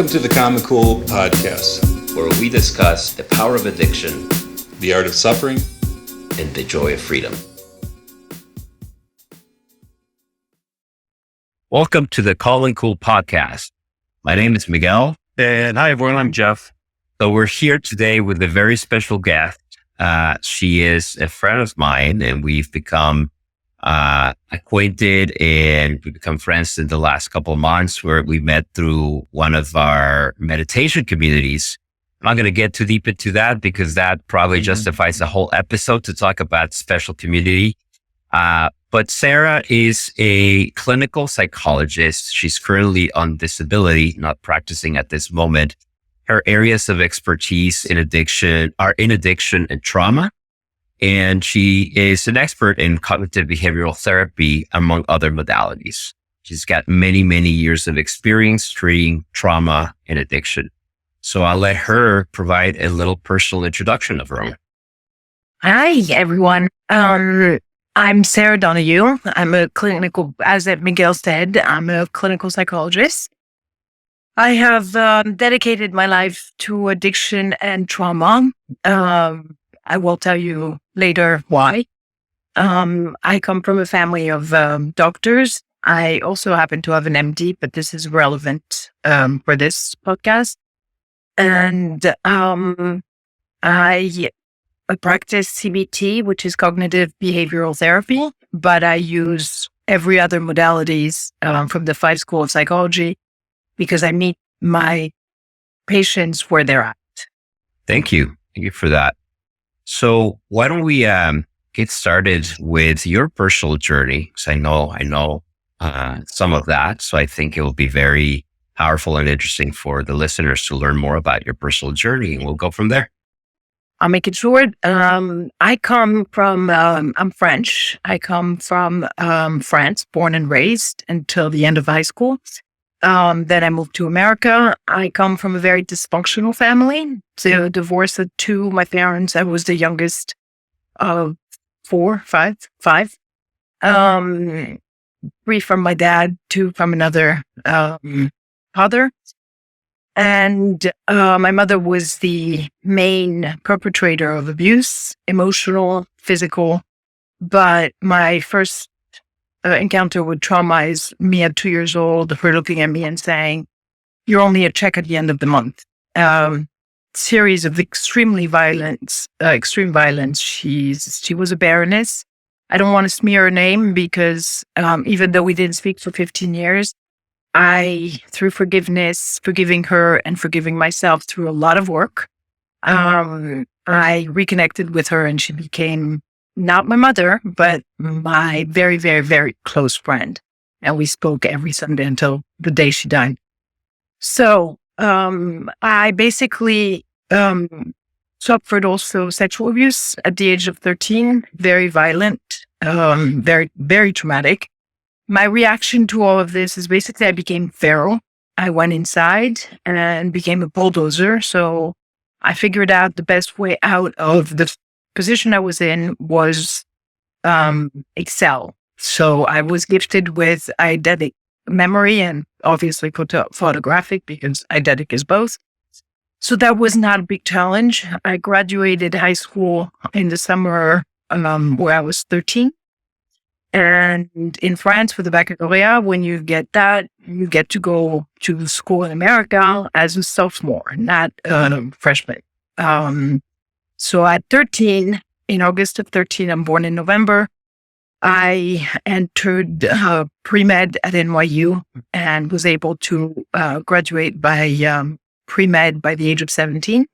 Welcome to the Common Cool podcast, where we discuss the power of addiction, the art of suffering, and the joy of freedom. Welcome to the Common Cool podcast. My name is Miguel. And hi, everyone. I'm Jeff. So we're here today with a very special guest. She is a friend of mine, and we've become acquainted and we've become friends in the last couple of months, where we met through one of our meditation communities. I'm not going to get too deep into that because that probably justifies a whole episode to talk about special community. But Sarah is a clinical psychologist. She's currently on disability, not practicing at this moment. Her areas of expertise in addiction and trauma. And she is an expert in cognitive behavioral therapy, among other modalities. She's got many, many years of experience treating trauma and addiction. So I'll let her provide a little personal introduction of her own. Hi, everyone. I'm Sarah Donahue. I'm a clinical, as Miguel said, I'm a clinical psychologist. I have dedicated my life to addiction and trauma. I will tell you later why. I come from a family of doctors. I also happen to have an MD, but this is relevant for this podcast. And I practice CBT, which is cognitive behavioral therapy, but I use every other modalities from the 5 schools of psychology because I meet my patients where they're at. Thank you. Thank you for that. So why don't we get started with your personal journey? Because I know some of that. So I think it will be very powerful and interesting for the listeners to learn more about your personal journey, and we'll go from there. I'll make it short. I come from, I'm French. I come from France, born and raised until the end of high school. Then I moved to America. I come from a very dysfunctional family. So divorce at 2, my parents, I was the youngest of 5. 3 from my dad, 2 from another father. And my mother was the main perpetrator of abuse, emotional, physical. But my first encounter with trauma is me at 2 years old, her looking at me and saying, "You're only a check at the end of the month." Series of extreme violence. She was a baroness. I don't want to smear her name because even though we didn't speak for 15 years, through forgiving her and forgiving myself through a lot of work, I reconnected with her and she became not my mother, but my very, very, very close friend. And we spoke every Sunday until the day she died. So I basically suffered also sexual abuse at the age of 13, very violent, very, very traumatic. My reaction to all of this is basically I became feral. I went inside and became a bulldozer. So I figured out the best way out of the position I was in was excel. So I was gifted with eidetic memory and obviously photographic because eidetic is both. So that was not a big challenge. I graduated high school in the summer where I was 13. And in France, for the baccalaureate, when you get that, you get to go to school in America as a sophomore, not a freshman. So at 13, in August of 13, I'm born in November, I entered pre-med at NYU and was able to graduate by pre-med by the age of 17.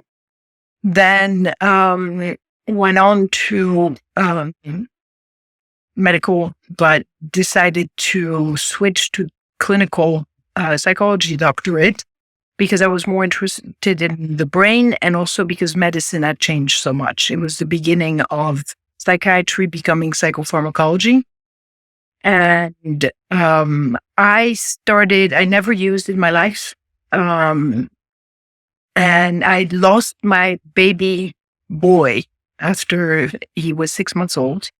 Then went on to medical, but decided to switch to clinical psychology doctorate because I was more interested in the brain and also because medicine had changed so much. It was the beginning of psychiatry becoming psychopharmacology. And I never used in my life. And I lost my baby boy after he was 6 months old.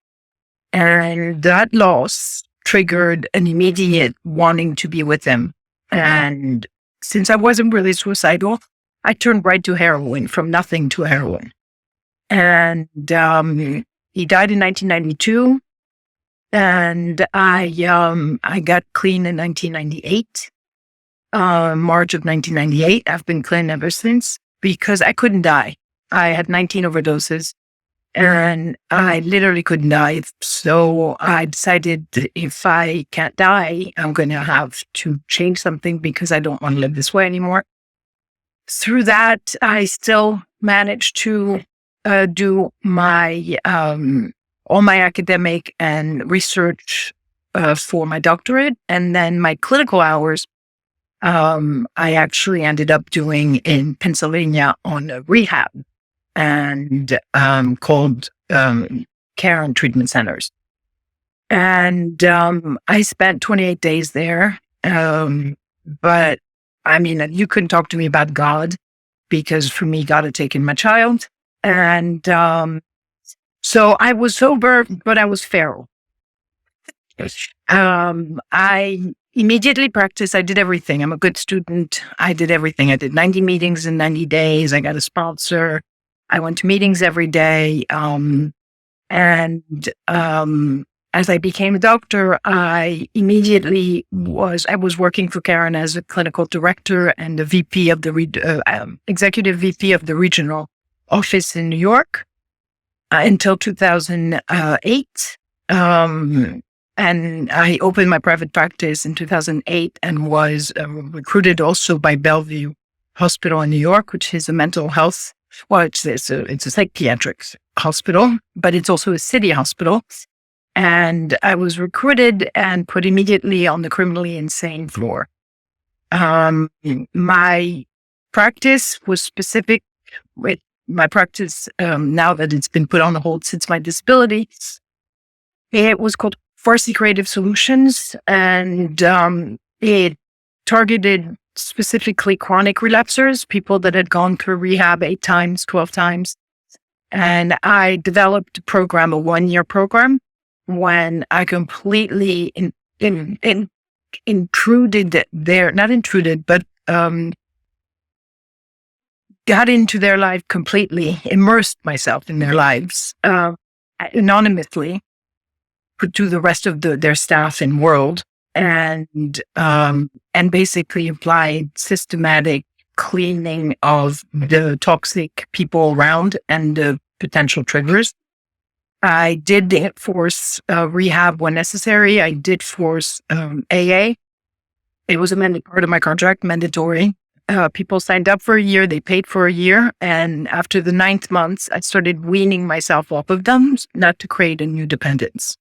And that loss triggered an immediate wanting to be with him. And since I wasn't really suicidal, I turned right to heroin, from nothing to heroin. And he died in 1992. And I got clean in 1998, March of 1998. I've been clean ever since because I couldn't die. I had 19 overdoses and I literally couldn't die. So I decided if I can't die, I'm going to have to change something because I don't want to live this way anymore. Through that, I still managed to do my all my academic and research for my doctorate. And then my clinical hours, I actually ended up doing in Pennsylvania on a rehab and called care and treatment centers. And I spent 28 days there. But I mean, you couldn't talk to me about God because for me, God had taken my child. And so I was sober, but I was feral. I immediately practiced. I did everything. I'm a good student. I did everything. I did 90 meetings in 90 days. I got a sponsor. I went to meetings every day. As I became a doctor, I immediately was working for Karen as a clinical director and the VP of the executive VP of the regional office in New York. Until 2008. And I opened my private practice in 2008 and was recruited also by Bellevue Hospital in New York, which is a mental health, well, it's a psychiatric hospital, but it's also a city hospital. And I was recruited and put immediately on the criminally insane floor. My practice was specific with my practice, now that it's been put on hold since my disability, it was called Farsi Creative Solutions, and it targeted specifically chronic relapsers, people that had gone through rehab 8 times, 12 times. And I developed a program, a 1-year program, when I completely intruded there, not intruded, but got into their life completely, immersed myself in their lives anonymously to the rest of their staff and world, and basically applied systematic cleaning of the toxic people around and the potential triggers. I did force rehab when necessary. I did force AA. It was a part of my contract, mandatory. People signed up for a year, they paid for a year, and after the 9th month, I started weaning myself off of them, not to create a new dependence.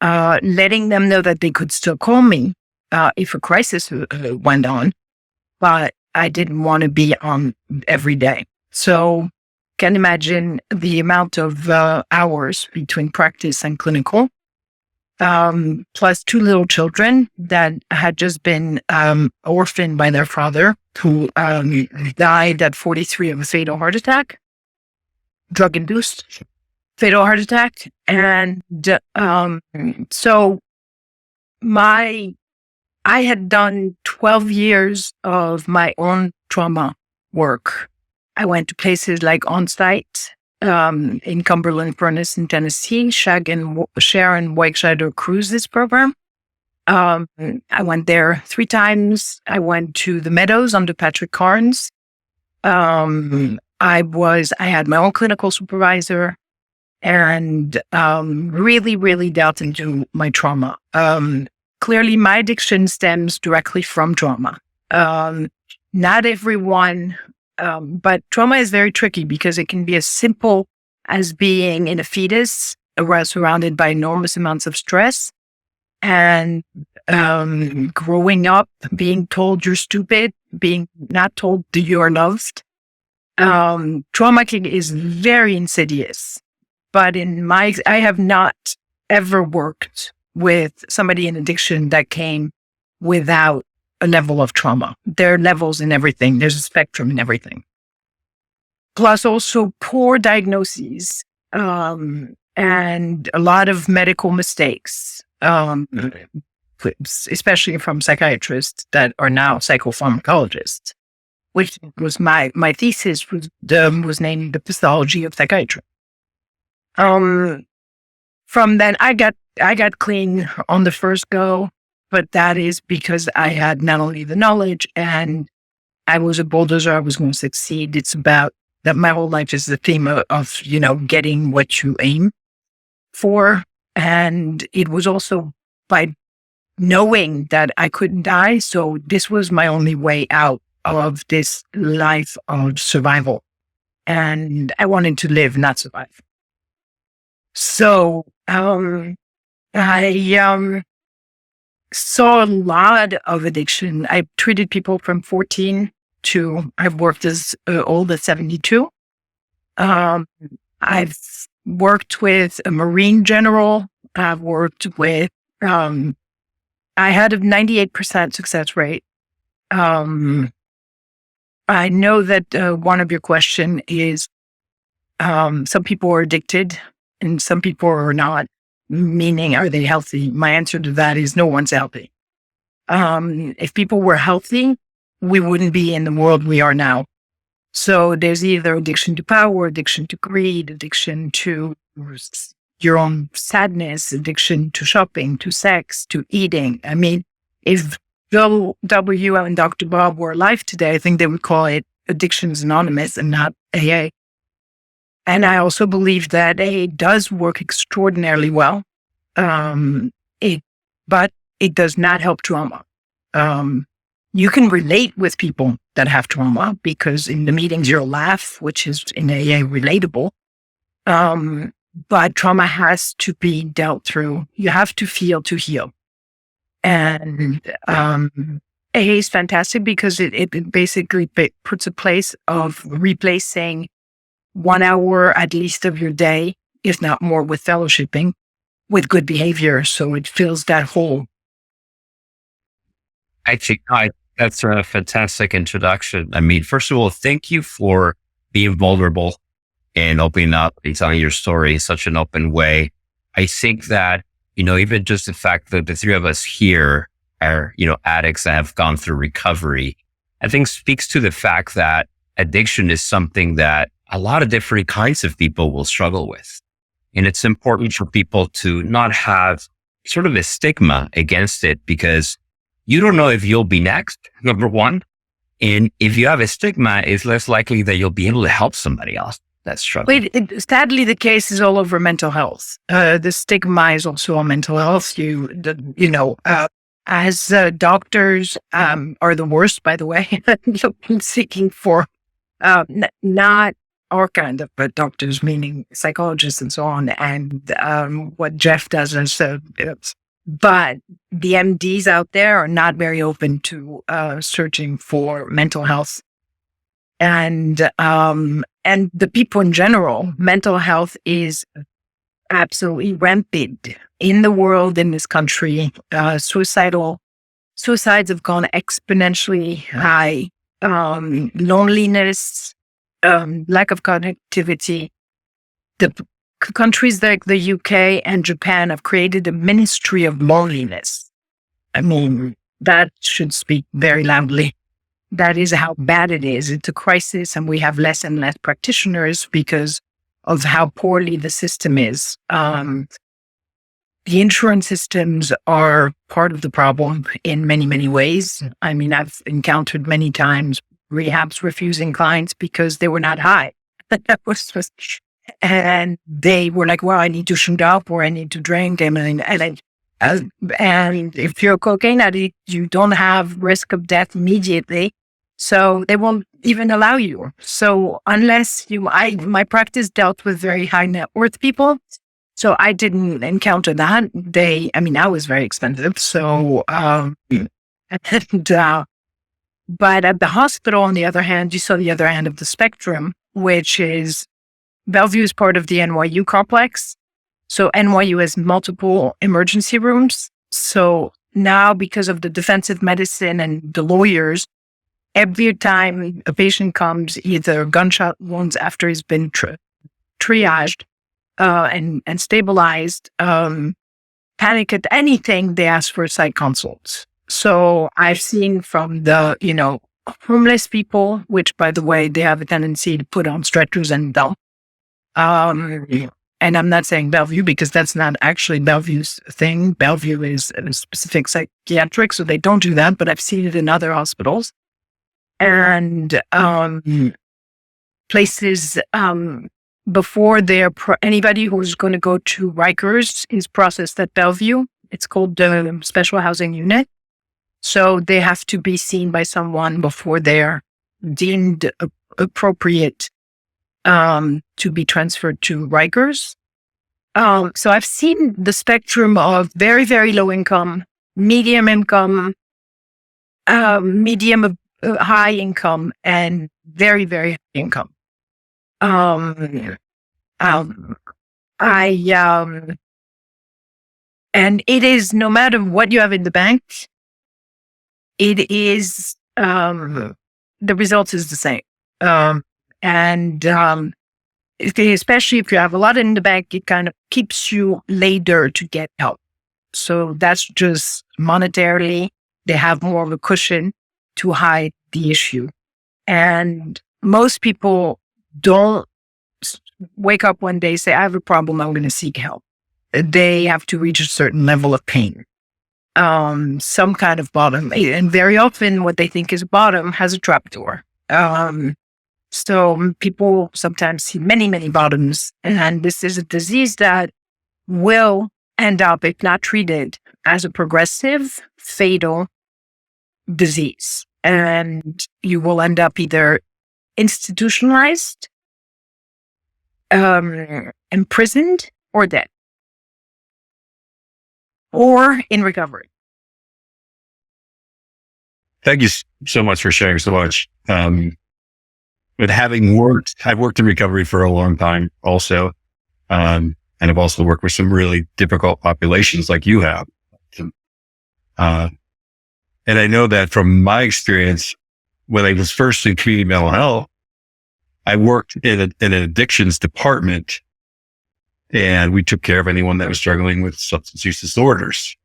Letting them know that they could still call me if a crisis went on, but I didn't want to be on every day. So can imagine the amount of hours between practice and clinical. Plus 2 little children that had just been orphaned by their father, who died at 43 of a fatal heart attack, drug-induced fatal heart attack. And so I had done 12 years of my own trauma work. I went to places like Onsite, in Cumberland Furnace in Tennessee, Sharon Weichscheider Cruises program. I went there 3 times. I went to the Meadows under Patrick Carnes. I had my own clinical supervisor and really, really delved into my trauma. Clearly, my addiction stems directly from trauma. Not everyone, but trauma is very tricky because it can be as simple as being in a fetus, surrounded by enormous amounts of stress, and growing up, being told you're stupid, being not told that you are loved. Trauma is very insidious, but I have not ever worked with somebody in addiction that came without a level of trauma. There are levels in everything. There's a spectrum in everything. Plus also poor diagnoses, and a lot of medical mistakes. especially from psychiatrists that are now psychopharmacologists, which was my thesis was named The Pathology of Psychiatry. From then I got clean on the first go, but that is because I had not only the knowledge and I was a bulldozer, I was going to succeed. It's about that my whole life is the theme of getting what you aim for. And it was also by knowing that I couldn't die. So this was my only way out of this life of survival. And I wanted to live, not survive. So I saw a lot of addiction. I treated people from 14 to I've worked as old as 72. I've worked with a Marine general. I've worked with, I had a 98% success rate. I know that one of your question is some people are addicted and some people are not, meaning are they healthy? My answer to that is no one's healthy. If people were healthy, we wouldn't be in the world we are now. So there's either addiction to power, addiction to greed, addiction to your own sadness, addiction to shopping, to sex, to eating. I mean, if Bill W. and Dr. Bob were alive today, I think they would call it Addictions Anonymous and not AA. And I also believe that AA does work extraordinarily well, but it does not help trauma. You can relate with people that have trauma because in the meetings you'll laugh, which is in AA relatable. But trauma has to be dealt through. You have to feel to heal. And AA is fantastic because it basically puts a place of replacing 1 hour at least of your day, if not more, with fellowshipping, with good behavior. So it fills that hole. I think that's a fantastic introduction. I mean, first of all, thank you for being vulnerable and opening up and telling your story in such an open way. I think that, even just the fact that the three of us here are, addicts that have gone through recovery, I think speaks to the fact that addiction is something that a lot of different kinds of people will struggle with. And it's important for people to not have sort of a stigma against it because you don't know if you'll be next, number one. And if you have a stigma, it's less likely that you'll be able to help somebody else that's struggling. Sadly, the case is all over mental health. The stigma is also on mental health. As doctors are the worst, by the way, seeking for not our kind of doctors, meaning psychologists and so on, and what Jeff does is but the MDs out there are not very open to searching for mental health. And the people in general, mental health is absolutely rampant in the world, in this country. Suicides have gone exponentially high. Loneliness, lack of connectivity. The countries like the UK and Japan have created a ministry of loneliness. I mean, that should speak very loudly. That is how bad it is. It's a crisis, and we have less and less practitioners because of how poorly the system is. The insurance systems are part of the problem in many, many ways. I mean, I've encountered many times rehabs refusing clients because they were not high. And they were like, well, I need to shoot up or I need to drink. And if you're a cocaine addict, you don't have risk of death immediately. So they won't even allow you. So unless my practice dealt with very high net worth people. So I didn't encounter that. I was very expensive. So, but at the hospital, on the other hand, you saw the other end of the spectrum, which is Bellevue is part of the NYU complex. So NYU has multiple emergency rooms. So now because of the defensive medicine and the lawyers, every time a patient comes, either gunshot wounds after he's been triaged and stabilized, panic at anything, they ask for psych consults. So I've seen from the, homeless people, which by the way, they have a tendency to put on stretchers and dump. And I'm not saying Bellevue because that's not actually Bellevue's thing. Bellevue is a specific psychiatric, so they don't do that, but I've seen it in other hospitals. And places before anybody who's going to go to Rikers is processed at Bellevue. It's called the Special Housing Unit. So they have to be seen by someone before they're deemed appropriate to be transferred to Rikers. So I've seen the spectrum of very, very low income, medium income, medium high income, and very, very high income. And it is, no matter what you have in the bank, it is, the result is the same. Especially if you have a lot in the bank, it kind of keeps you later to get help. So that's just monetarily, they have more of a cushion to hide the issue. And most people don't wake up one day, say, I have a problem, I'm going to seek help. They have to reach a certain level of pain, some kind of bottom. And very often what they think is a bottom has a trapdoor. So people sometimes see many, many bottoms. And this is a disease that will end up, if not treated, as a progressive, fatal disease. And you will end up either institutionalized, imprisoned, or dead, or in recovery. Thank you so much for sharing so much. But I've worked in recovery for a long time also. And I've also worked with some really difficult populations like you have. And I know that from my experience, when I was first in community mental health, I worked in an addictions department, and we took care of anyone that was struggling with substance use disorders.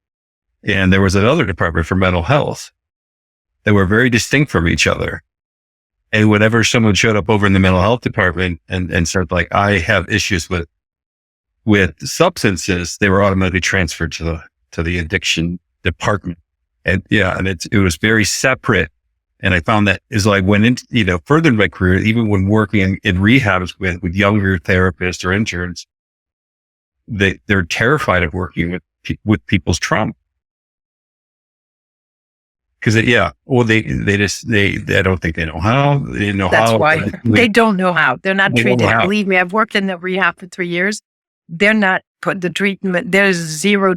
And there was another department for mental health that were very distinct from each other. And whenever someone showed up over in the mental health department and said, like, I have issues with substances, they were automatically transferred to the addiction department. And it was very separate. And I found that as I went into, further in my career, even when working in rehabs with younger therapists or interns, they're terrified of working with people's trauma. Cause I don't think they know how. They didn't know That's how. why they don't know how. They're not treated. Believe me, I've worked in the rehab for 3 years. They're not put the treatment. There's zero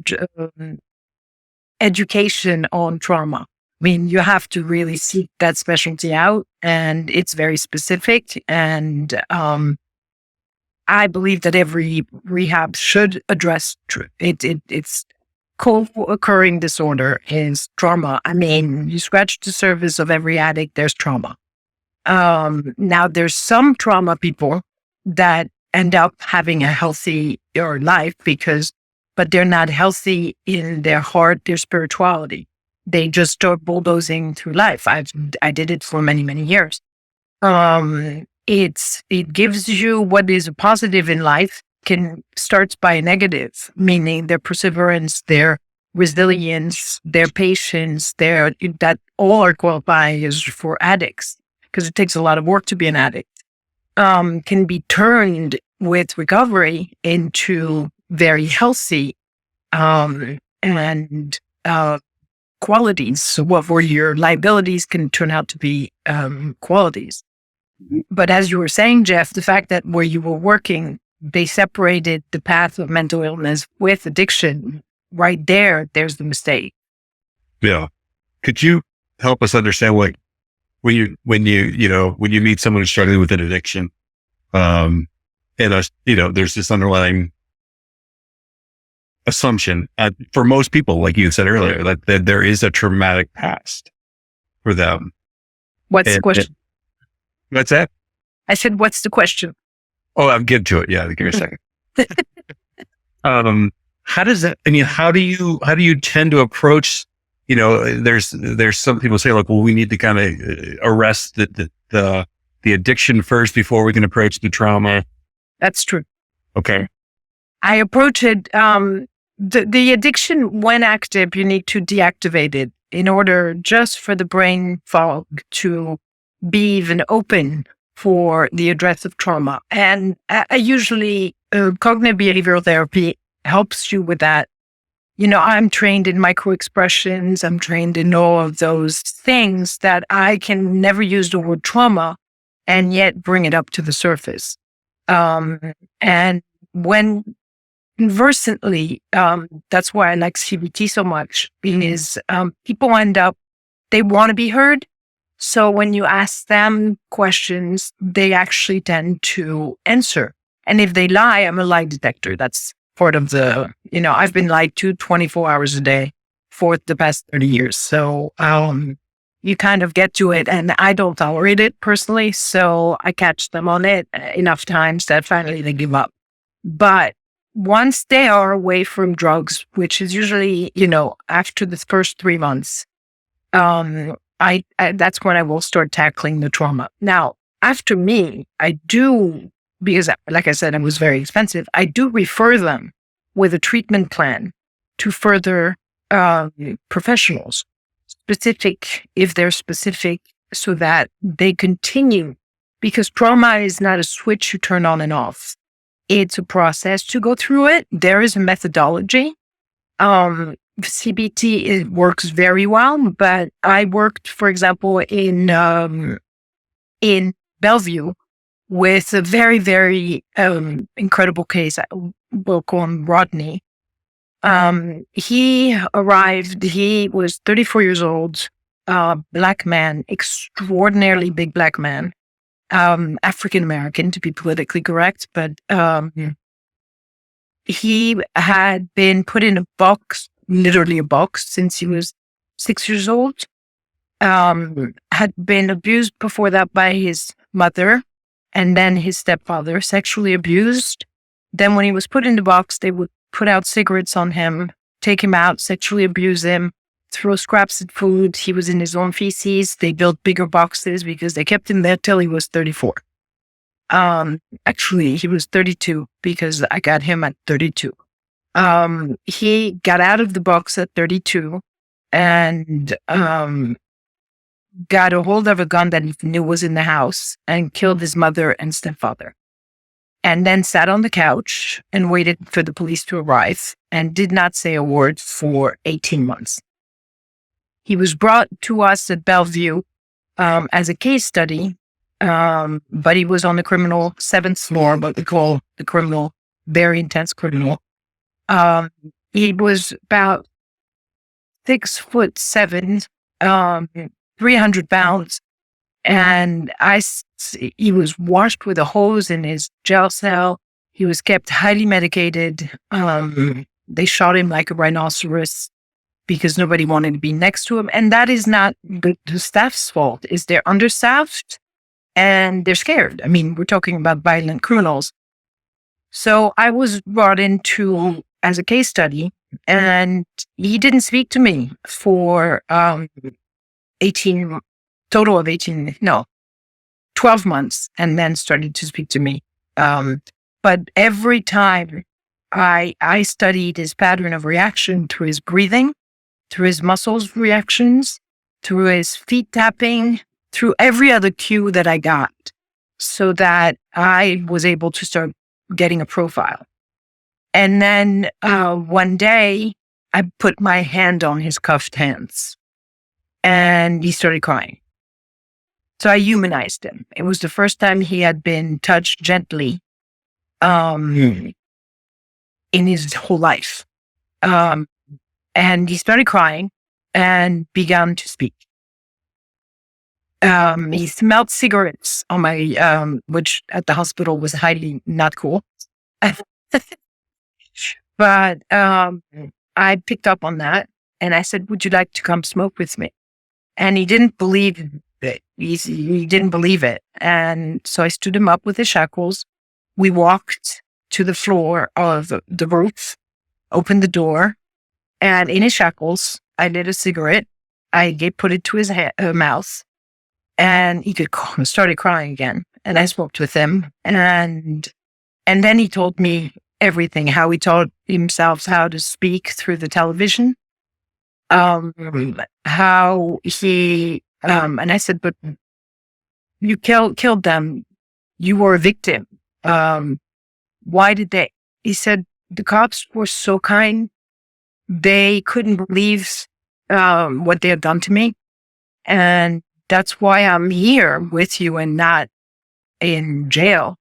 education on trauma. I mean, you have to really seek that specialty out, and it's very specific. And I believe that every rehab should address it's co-occurring disorder is trauma. I mean, you scratch the surface of every addict, there's trauma. Now, there's some trauma people that end up having a healthier life but they're not healthy in their heart, their spirituality. They just start bulldozing through life. I did it for many, many years. It gives you what is a positive in life starts by a negative, meaning their perseverance, their resilience, their patience, that all are qualifiers for addicts, because it takes a lot of work to be an addict, can be turned with recovery into very healthy and qualities. So where your liabilities can turn out to be qualities. But as you were saying, Jeff, the fact that where you were working, they separated the path of mental illness with addiction. Right there's the mistake. Yeah. Could you help us understand when you meet someone who's struggling with an addiction, and there's this underlying assumption for most people, like you said earlier, that there is a traumatic past for them. What's the question? What's that? I said, what's the question? Oh, I'll get to it. Yeah, give me a second. how does that, I mean, how do you tend to approach, there's some people say like, well, we need to kind of arrest the addiction first before we can approach the trauma. That's true. Okay. I approach it, the addiction, when active, you need to deactivate it in order just for the brain fog to be even open for the address of trauma. And I usually, cognitive behavioral therapy helps you with that. I'm trained in microexpressions. I'm trained in all of those things that I can never use the word trauma and yet bring it up to the surface. And when conversantly, that's why I like CBT so much, is people end up, they want to be heard. So when you ask them questions, they actually tend to answer. And if they lie, I'm a lie detector. That's part of the, I've been lied to 24 hours a day for the past 30 years. So you kind of get to it, and I don't tolerate it personally. So I catch them on it enough times that finally they give up. But once they are away from drugs, which is usually, after the first 3 months, I that's when I will start tackling the trauma. Now, after me, I do, because like I said, it was very expensive, I do refer them with a treatment plan to further professionals, specific, if they're specific, so that they continue. Because trauma is not a switch you turn on and off. It's a process to go through it. There is a methodology. CBT, it works very well, but I worked, for example, in Bellevue with a very, very incredible case. We'll call him Rodney. He arrived, he was 34 years old, black man, extraordinarily big black man, African-American to be politically correct, but he had been put in a box, literally a box, since he was 6 years old. Had been abused before that by his mother and then his stepfather, sexually abused. Then when he was put in the box, they would put out cigarettes on him, take him out, sexually abuse him, throw scraps at food. He was in his own feces. They built bigger boxes because they kept him there till he was 34. Actually, he was 32 because I got him at 32. He got out of the box at 32 and got a hold of a gun that he knew was in the house and killed his mother and stepfather. And then sat on the couch and waited for the police to arrive and did not say a word for 18 months. He was brought to us at Bellevue as a case study, but he was on the criminal 7th floor, what we call the criminal, very intense criminal. He was about 6'7", 300 pounds. And he was washed with a hose in his jail cell. He was kept highly medicated. They shot him like a rhinoceros because nobody wanted to be next to him. And that is not the staff's fault. Is they're understaffed and they're scared. I mean, we're talking about violent criminals. So I was brought into as a case study, and he didn't speak to me for 12 months, and then started to speak to me. But every time I studied his pattern of reaction through his breathing, through his muscles reactions, through his feet tapping, through every other cue that I got, so that I was able to start getting a profile. And then one day I put my hand on his cuffed hands and he started crying. So I humanized him. It was the first time he had been touched gently in his whole life. And he started crying and began to speak. He smelled cigarettes on my, which at the hospital was highly not cool. But I picked up on that and I said, "Would you like to come smoke with me?" And he didn't believe it. He didn't believe it. And so I stood him up with his shackles. We walked to the floor of the roof opened the door, and in his shackles, I lit a cigarette. Put it to his mouth, and he started crying again. And I smoked with him, and then he told me everything, how he taught himself how to speak through the television, how he, and I said, but you killed them. You were a victim. Why did they? He said, the cops were so kind. They couldn't believe what they had done to me. And that's why I'm here with you and not in jail.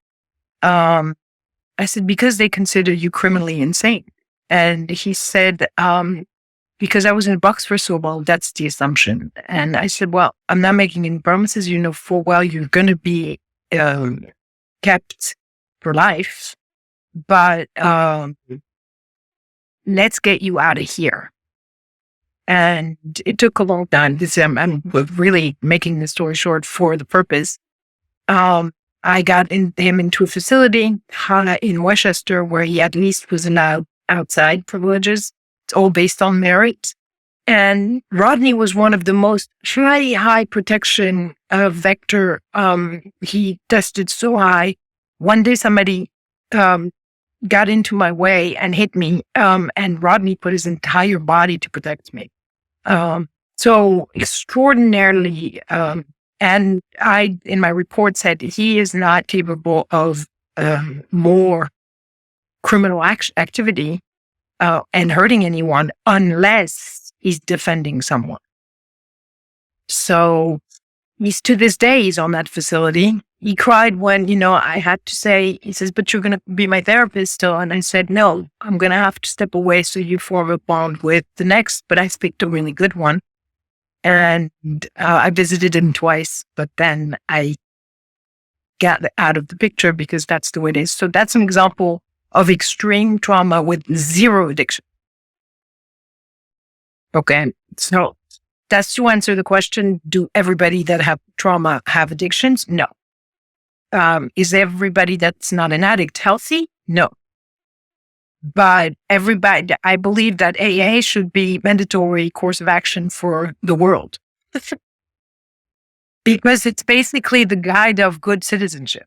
I said, because they consider you criminally insane. And he said, because I was in a box for so long, that's the assumption. And I said, well, I'm not making any promises. You know full well you're going to be kept for life. But let's get you out of here. And it took a long time. I'm really making the story short for the purpose. I got him into a facility in Westchester where he at least was allowed outside privileges. It's all based on merit. And Rodney was one of the most high protection vector. He tested so high. One day somebody got into my way and hit me, and Rodney put his entire body to protect me. So extraordinarily, and I, in my report, said he is not capable of more criminal activity and hurting anyone unless he's defending someone. So he's, to this day, he's on that facility. He cried when, I had to say, he says, but you're going to be my therapist still. And I said, no, I'm going to have to step away so you form a bond with the next, but I picked a really good one. And I visited him twice, but then I got out of the picture because that's the way it is. So that's an example of extreme trauma with zero addiction. Okay, so that's to answer the question, do everybody that have trauma have addictions? No. Is everybody that's not an addict healthy? No. But everybody, I believe that AA should be mandatory course of action for the world. Because it's basically the guide of good citizenship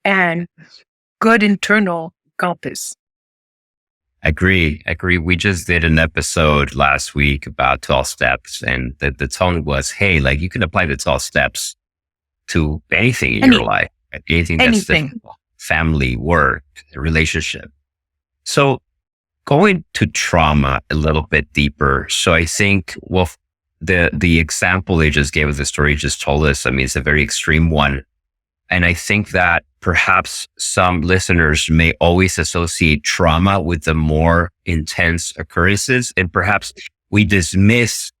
and good internal compass. Agree. We just did an episode last week about 12 steps, and the tone was, hey, like you can apply the 12 steps to anything in your life, anything that's difficult, family, work, relationship. So going to trauma a little bit deeper. So I think, well, the example they just gave of the story you just told us, I mean, it's a very extreme one. And I think that perhaps some listeners may always associate trauma with the more intense occurrences. And perhaps we dismiss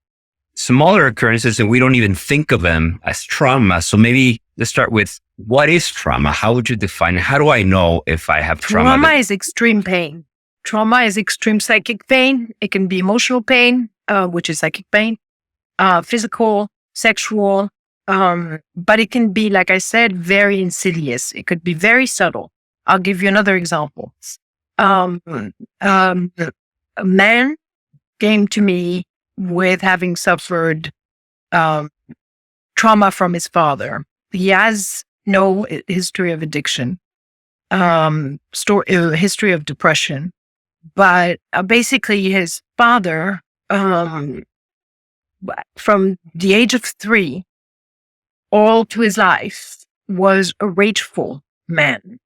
smaller occurrences and we don't even think of them as trauma. So maybe let's start with, what is trauma? How would you define it? How do I know if I have trauma? Trauma is extreme pain. Trauma is extreme psychic pain. It can be emotional pain, which is psychic pain, physical, sexual, but it can be, like I said, very insidious. It could be very subtle. I'll give you another example. A man came to me with having suffered trauma from his father. He has no history of addiction, history of depression, but basically his father, from the age of 3, all to his life, was a rageful man.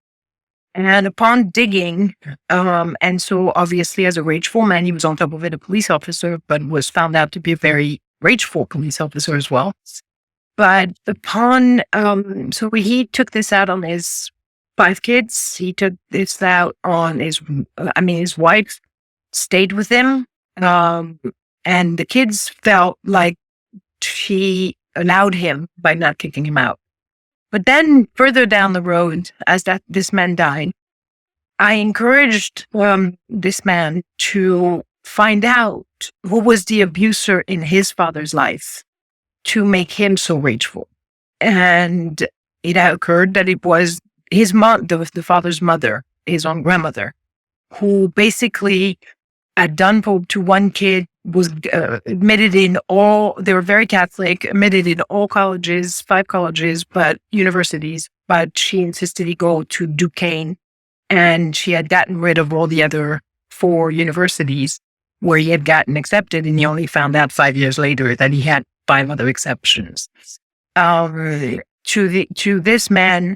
And upon digging, and so obviously as a rageful man, he was on top of it a police officer, but was found out to be a very rageful police officer as well. But upon, so he took this out on his 5 kids. He took this out on his wife stayed with him. And the kids felt like he allowed him by not kicking him out. But then further down the road, as this man died, I encouraged this man to find out who was the abuser in his father's life to make him so rageful. And it occurred that it was his mom, the father's mother, his own grandmother, who basically had done to one kid, was admitted in all, they were very Catholic, admitted in all colleges, 5 colleges, but universities, but she insisted he go to Duquesne, and she had gotten rid of all the other 4 universities where he had gotten accepted, and he only found out 5 years later that he had 5 other exceptions. To this man,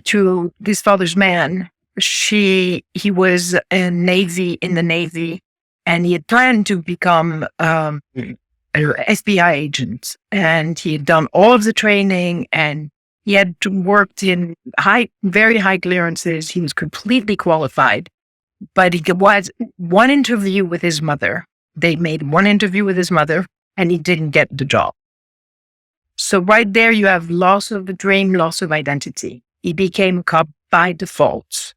to this father's man, he was in the Navy, and he had planned to become an FBI agent, and he had done all of the training, and he had worked in very high clearances. He was completely qualified, but he was one interview with his mother. They made one interview with his mother, and he didn't get the job. So right there, you have loss of the dream, loss of identity. He became a cop by default.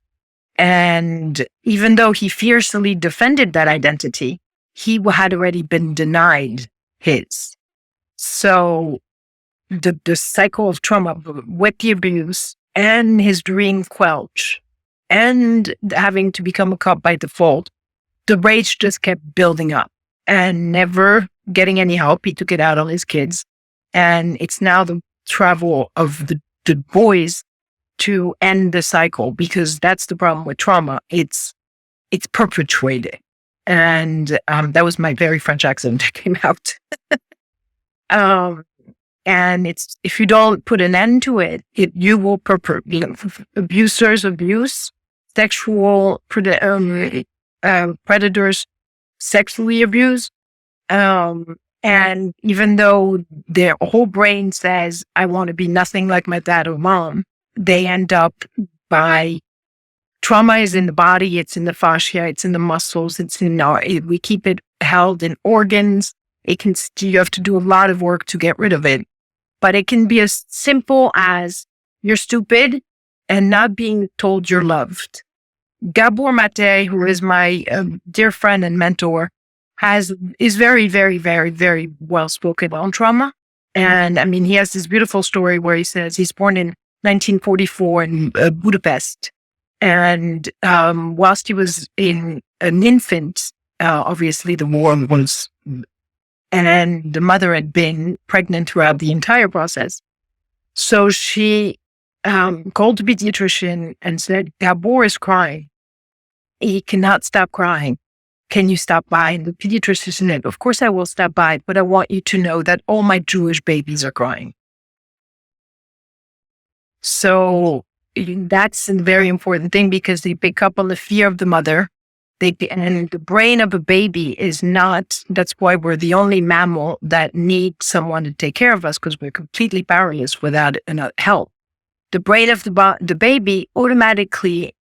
And even though he fiercely defended that identity, he had already been denied his. So the cycle of trauma with the abuse and his dream quelch and having to become a cop by default, the rage just kept building up and never getting any help. He took it out on his kids. And it's now the travel of the boys to end the cycle, because that's the problem with trauma. It's perpetuated. And that was my very French accent that came out. And it's, if you don't put an end to it, you will abusers abuse, sexual predators sexually abuse. And even though their whole brain says, I want to be nothing like my dad or mom, they end up by trauma is in the body, it's in the fascia, it's in the muscles, it's in we keep it held in organs. You have to do a lot of work to get rid of it. But it can be as simple as you're stupid and not being told you're loved. Gabor Mate, who is my dear friend and mentor, is very, very, very, very well spoken on trauma. And I mean, he has this beautiful story where he says he's born in 1944 in Budapest. And whilst he was an infant, obviously the war was, and the mother had been pregnant throughout the entire process. So she called the pediatrician and said, Gabor is crying. He cannot stop crying. Can you stop by? And the pediatrician said, of course I will stop by, but I want you to know that all my Jewish babies are crying. So that's a very important thing, because they pick up on the fear of the mother. And the brain of a baby is not, that's why we're the only mammal that needs someone to take care of us, because we're completely powerless without help. The brain of the baby automatically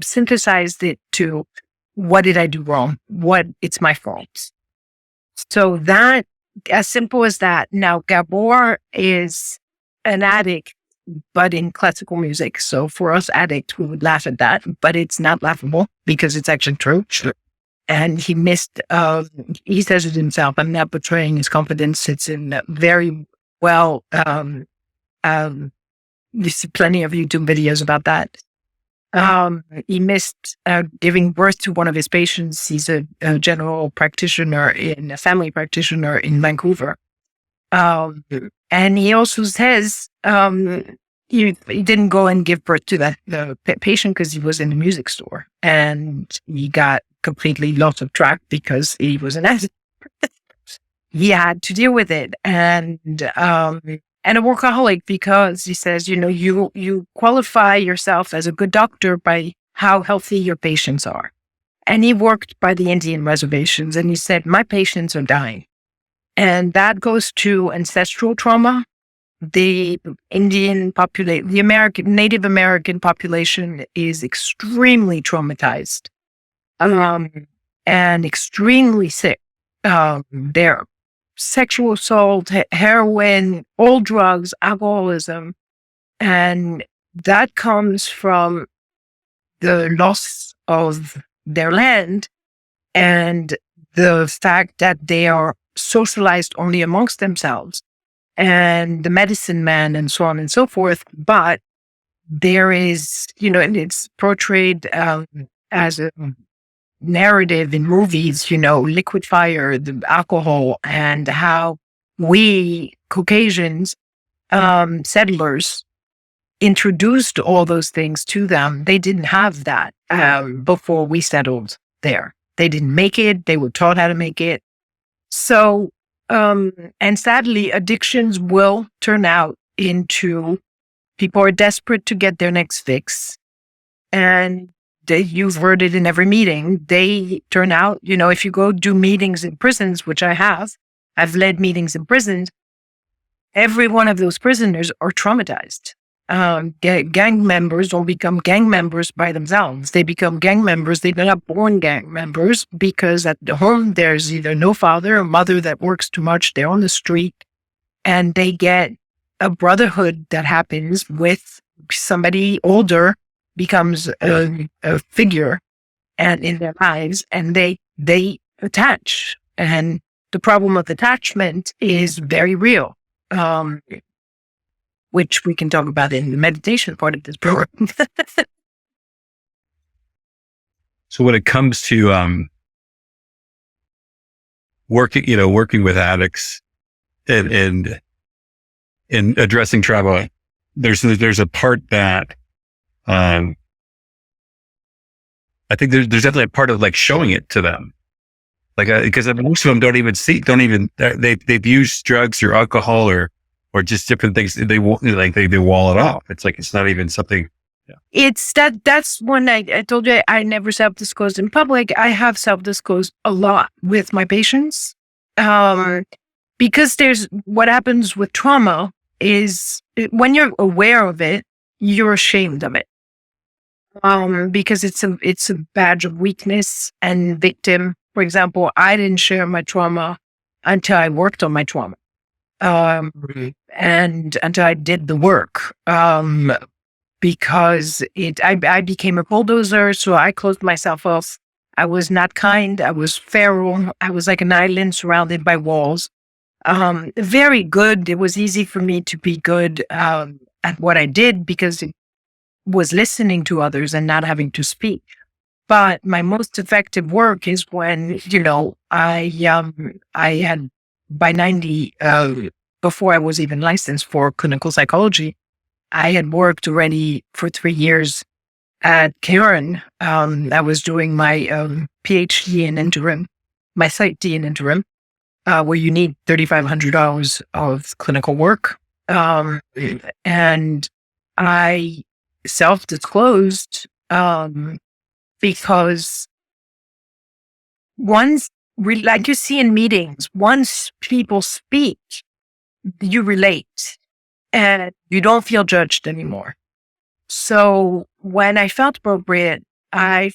synthesized it to, what did I do wrong? It's my fault. So that, as simple as that. Now, Gabor is an addict, but in classical music. So for us addicts, we would laugh at that, but it's not laughable because it's actually true. And he missed, he says it himself, I'm not betraying his confidence. It's in very well, you see plenty of YouTube videos about that. He missed giving birth to one of his patients. He's a general practitioner a family practitioner in Vancouver. And he also says he didn't go and give birth to the patient because he was in the music store, and he got completely lost of track because he was an addict. He had to deal with it, and a workaholic, because he says, you qualify yourself as a good doctor by how healthy your patients are. And he worked by the Indian reservations, and he said, my patients are dying. And that goes to ancestral trauma. The Indian population, Native American population is extremely traumatized, and extremely sick. They're sexual assault, heroin, all drugs, alcoholism. And that comes from the loss of their land and the fact that they are socialized only amongst themselves and the medicine man and so on and so forth. But there is, and it's portrayed as narrative in movies, liquid fire, the alcohol, and how we Caucasians, settlers, introduced all those things to them. They didn't have that before we settled there. They didn't make it. They were taught how to make it. So, and sadly, addictions will turn out into people are desperate to get their next fix. And you've heard it in every meeting. They turn out, if you go do meetings in prisons, which I've led meetings in prisons, every one of those prisoners are traumatized. Gang members don't become gang members by themselves. They become gang members. They're not born gang members because at the home, there's either no father or mother that works too much. They're on the street and they get a brotherhood that happens with somebody older becomes a figure and in their lives and they attach. And the problem of attachment is very real. Which we can talk about in the meditation part of this program. So when it comes to working with addicts and addressing trauma, there's a part that I think there's definitely a part of like showing it to them, like because most of them they've used drugs or alcohol or just different things. They wall it off. It's like, it's not even something. Yeah. It's that's when I told you I never self-disclosed in public. I have self-disclosed a lot with my patients. Because what happens with trauma is when you're aware of it, you're ashamed of it. Because it's a badge of weakness and victim. For example, I didn't share my trauma until I worked on my trauma. And until I did the work, because I became a bulldozer. So I closed myself off. I was not kind. I was feral. I was like an island surrounded by walls. Very good. It was easy for me to be good, at what I did because it was listening to others and not having to speak. But my most effective work is when, I had by 90, before I was even licensed for clinical psychology, I had worked already for 3 years at Karen. I was doing my PhD in interim, my PsyD in interim, where you need 3,500 hours of clinical work. And I self-disclosed because like you see in meetings, once people speak, you relate and you don't feel judged anymore. So when I felt appropriate, I,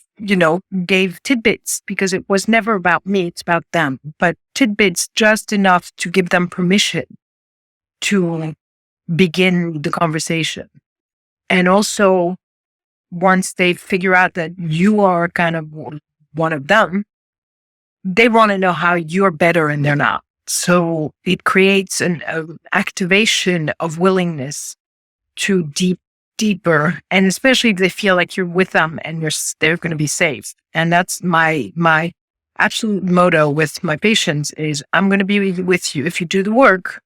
gave tidbits because it was never about me, it's about them, but tidbits just enough to give them permission to begin the conversation. And also, once they figure out that you are kind of one of them, they want to know how you're better and they're not. So it creates an activation of willingness to deeper, and especially if they feel like you're with them and they're going to be safe. And that's my absolute motto with my patients is I'm going to be with you. If you do the work,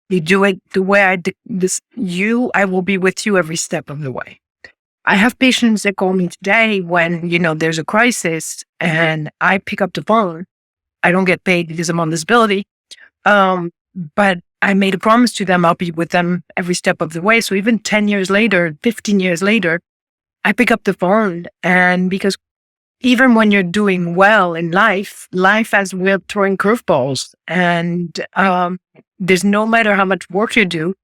you do it the way I did this, I will be with you every step of the way. I have patients that call me today when, there's a crisis and I pick up the phone. I don't get paid because I'm on disability. But I made a promise to them, I'll be with them every step of the way. So even 10 years later, 15 years later, I pick up the phone. And because even when you're doing well in life has a way of throwing curveballs. And there's no matter how much work you do,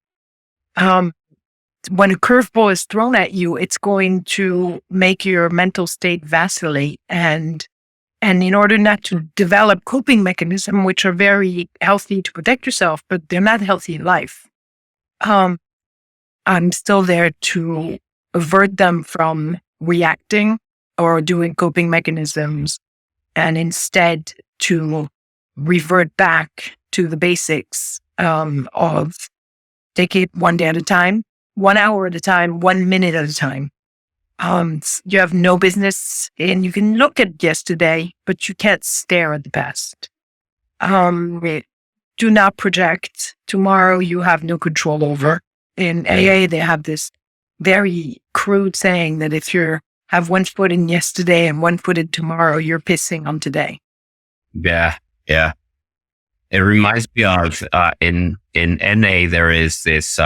when a curveball is thrown at you, it's going to make your mental state vacillate. And in order not to develop coping mechanisms, which are very healthy to protect yourself, but they're not healthy in life, I'm still there to avert them from reacting or doing coping mechanisms, and instead to revert back to the basics of take it one day at a time, 1 hour at a time, 1 minute at a time. You have no business, and you can look at yesterday, but you can't stare at the past. Do not project. Tomorrow you have no control over. In AA, they have this very crude saying that if you have one foot in yesterday and one foot in tomorrow, you're pissing on today. Yeah. Yeah. It reminds me of, in NA, there is this,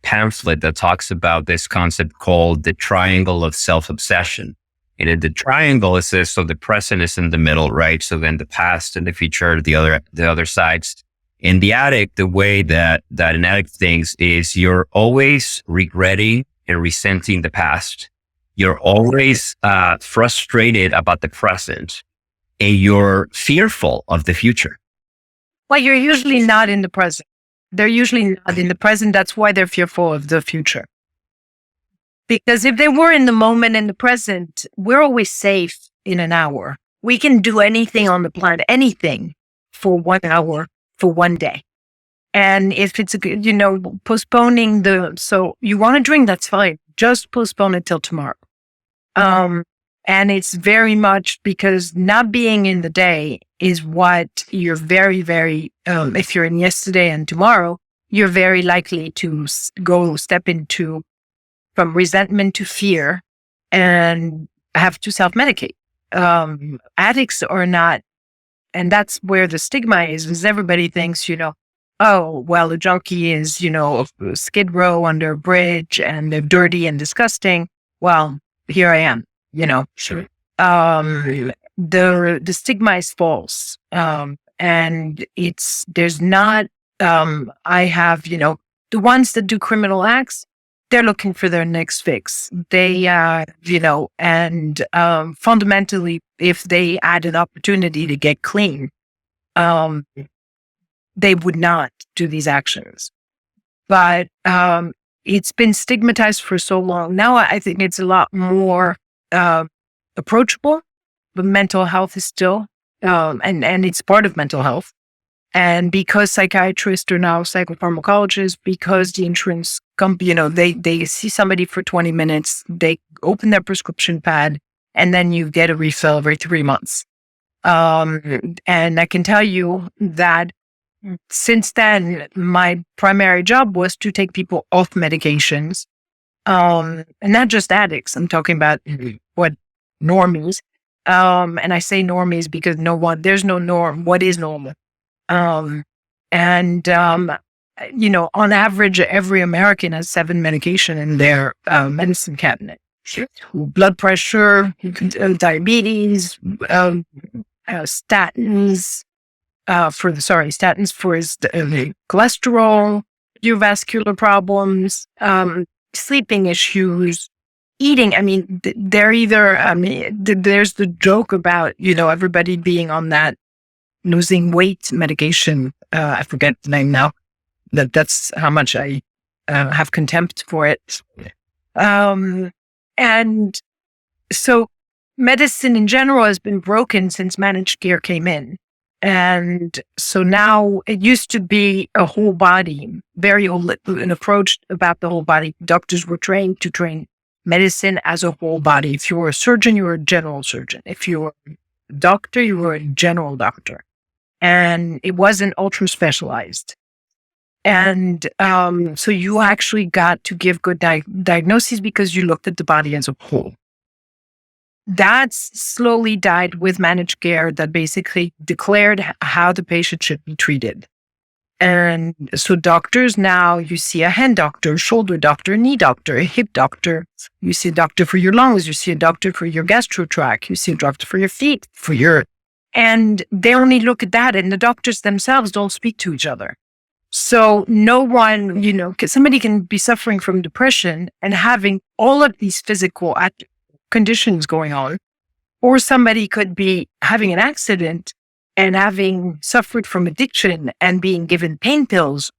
pamphlet that talks about this concept called the triangle of self-obsession. And in the triangle, it says, so the present is in the middle, right? So then the past and the future, the other sides. In the addict, the way that an addict thinks is you're always regretting and resenting the past. You're always frustrated about the present, and you're fearful of the future. Well, you're usually not in the present. They're usually not in the present. That's why they're fearful of the future. Because if they were in the moment, in the present, we're always safe in an hour. We can do anything on the planet, anything for 1 hour, for one day. And if it's, postponing so you want to drink, that's fine. Just postpone it till tomorrow. And it's very much because not being in the day is what you're very, very, if you're in yesterday and tomorrow, you're very likely to step into from resentment to fear and have to self-medicate. Addicts are not, and that's where the stigma is everybody thinks, oh, well, a junkie is, skid row under a bridge and they're dirty and disgusting. Well, here I am. Sure. The stigma is false. And there's not, I have, the ones that do criminal acts, they're looking for their next fix. They, and fundamentally, if they had an opportunity to get clean, they would not do these actions. But it's been stigmatized for so long. Now I think it's a lot more approachable, but mental health is still, and it's part of mental health. And because psychiatrists are now psychopharmacologists, because the insurance company, they see somebody for 20 minutes, they open their prescription pad, and then you get a refill every 3 months. And I can tell you that since then, my primary job was to take people off medications, and not just addicts. I'm talking about what normies. And I say normies because there's no norm. What is normal? On average, every American has 7 medication in their medicine cabinet. Blood pressure, diabetes, statins for cholesterol, cardiovascular problems, sleeping issues, eating. I mean, there's the joke about, everybody being on that losing weight medication. I forget the name now. That's how much I have contempt for it. And so medicine in general has been broken since managed care came in. And so now it used to be a whole body, an approach about the whole body. Doctors were trained to train medicine as a whole body. If you were a surgeon, you were a general surgeon. If you were a doctor, you were a general doctor. And it wasn't ultra specialized. And so you actually got to give good diagnoses because you looked at the body as a whole. That's slowly died with managed care that basically declared how the patient should be treated. And so doctors now, you see a hand doctor, shoulder doctor, knee doctor, a hip doctor. You see a doctor for your lungs. You see a doctor for your gastro tract. You see a doctor for your feet, and they only look at that, and the doctors themselves don't speak to each other. So no one, somebody can be suffering from depression and having all of these physical conditions going on, or somebody could be having an accident and having suffered from addiction and being given pain pills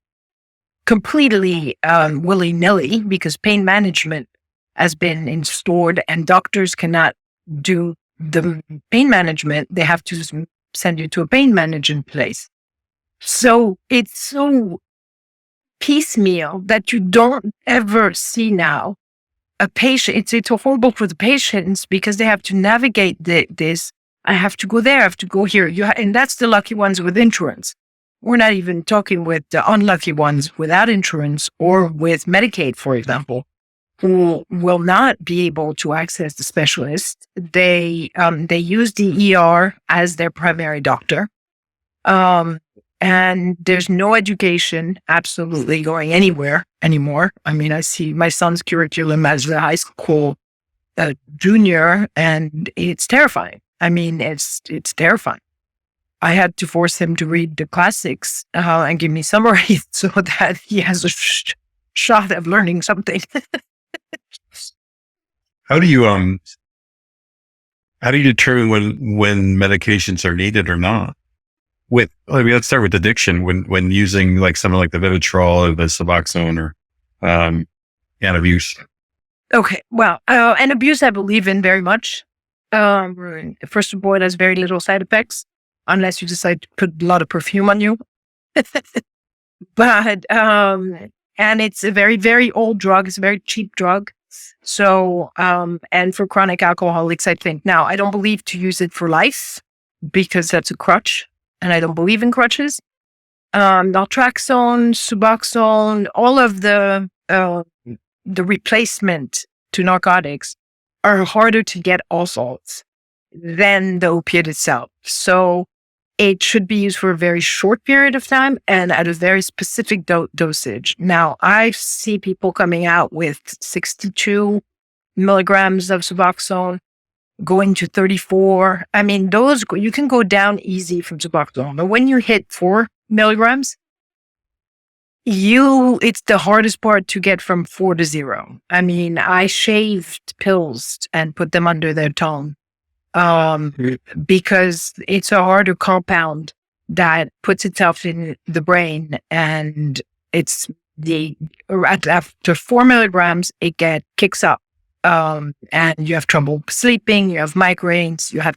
completely willy-nilly because pain management has been installed and doctors cannot do the pain management. They have to send you to a pain management place. So it's so piecemeal that you don't ever see now a patient, it's horrible for the patients because they have to navigate this. I have to go there, I have to go here. And that's the lucky ones with insurance. We're not even talking with the unlucky ones without insurance or with Medicaid, for example, who will not be able to access the specialist. They use the ER as their primary doctor. And there's no education absolutely going anywhere anymore. I mean, I see my son's curriculum as a high school junior, and it's terrifying. I mean, it's terrifying. I had to force him to read the classics and give me summaries so that he has a shot of learning something. How do you determine when medications are needed or not? Let's start with addiction. When using like something like the Vivitrol or the Suboxone or and abuse. Okay, well, and abuse I believe in very much. First of all, it has very little side effects unless you decide to put a lot of perfume on you. But and it's a very, very old drug. It's a very cheap drug. So and for chronic alcoholics, I think now I don't believe to use it for life because that's a crutch. And I don't believe in crutches. Naltrexone, Suboxone, all of the replacement to narcotics are harder to get also than the opiate itself. So it should be used for a very short period of time and at a very specific dosage. Now, I see people coming out with 62 milligrams of Suboxone, going to 34. I mean, those, you can go down easy from Suboxone, but when you hit 4 milligrams, it's the hardest part to get from 4 to 0. I mean, I shaved pills and put them under their tongue, because it's a harder compound that puts itself in the brain, and it's after 4 milligrams, it kicks up. And you have trouble sleeping, you have migraines, you have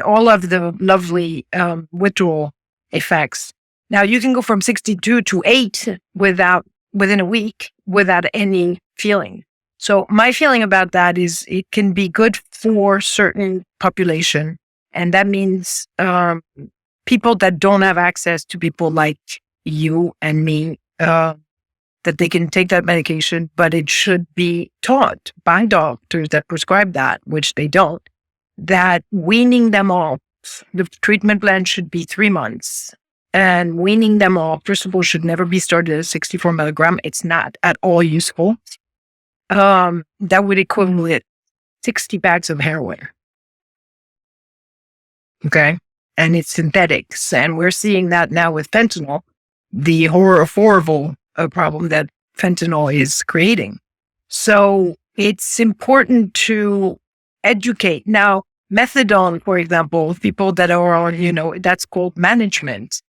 all of the lovely withdrawal effects. Now you can go from 62 to 8 within a week without any feeling. So my feeling about that is it can be good for certain population. And that means people that don't have access to people like you and me, that they can take that medication, but it should be taught by doctors that prescribe that, which they don't, that weaning them off, the treatment plan should be 3 months. And weaning them off, first of all, should never be started at 64 milligram. It's not at all useful. That would equivalent 60 bags of heroin. Okay. And it's synthetics. And we're seeing that now with fentanyl, the horrible problem that fentanyl is creating. So it's important to educate. Now, methadone, for example, people that are on, that's called management.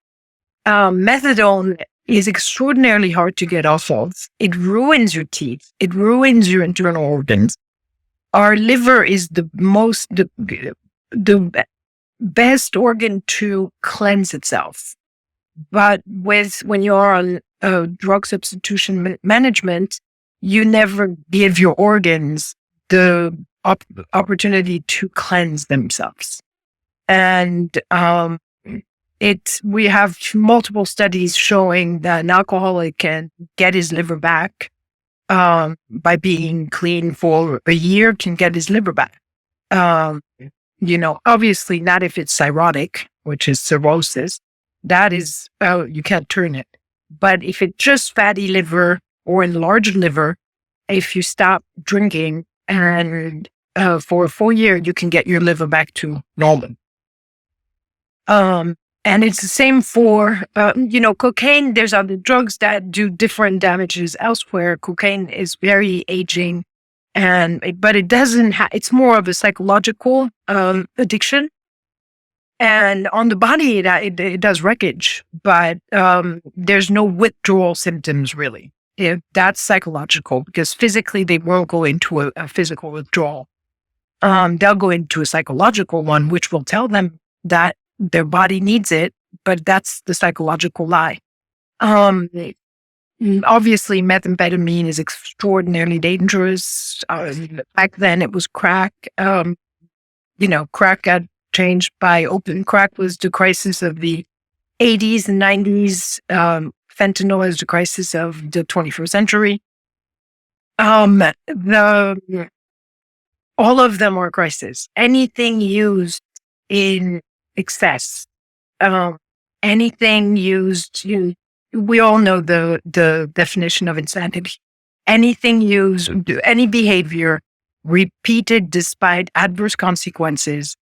Methadone is extraordinarily hard to get off of. It ruins your teeth. It ruins your internal organs. Our liver is the best organ to cleanse itself. But when you're on drug substitution management, you never give your organs the opportunity to cleanse themselves. And we have multiple studies showing that an alcoholic can get his liver back by being clean for a year, can get his liver back. Obviously not if it's cirrhotic, which is cirrhosis. That is, you can't turn it. But if it's just fatty liver or enlarged liver, if you stop drinking and for a full year, you can get your liver back to normal. And it's the same for, cocaine. There's other drugs that do different damages elsewhere. Cocaine is very aging, but it doesn't it's more of a psychological addiction. And on the body, it does wreckage, but there's no withdrawal symptoms really. That's psychological, because physically they won't go into a physical withdrawal. They'll go into a psychological one, which will tell them that their body needs it, but that's the psychological lie. Obviously, methamphetamine is extraordinarily dangerous. Back then, it was crack. Crack got changed by open. Crack was the crisis of the 80s and 90s. Fentanyl is the crisis of the 21st century. All of them are crisis. Anything used in excess, anything used, we all know the definition of insanity. Anything used, any behavior repeated despite adverse consequences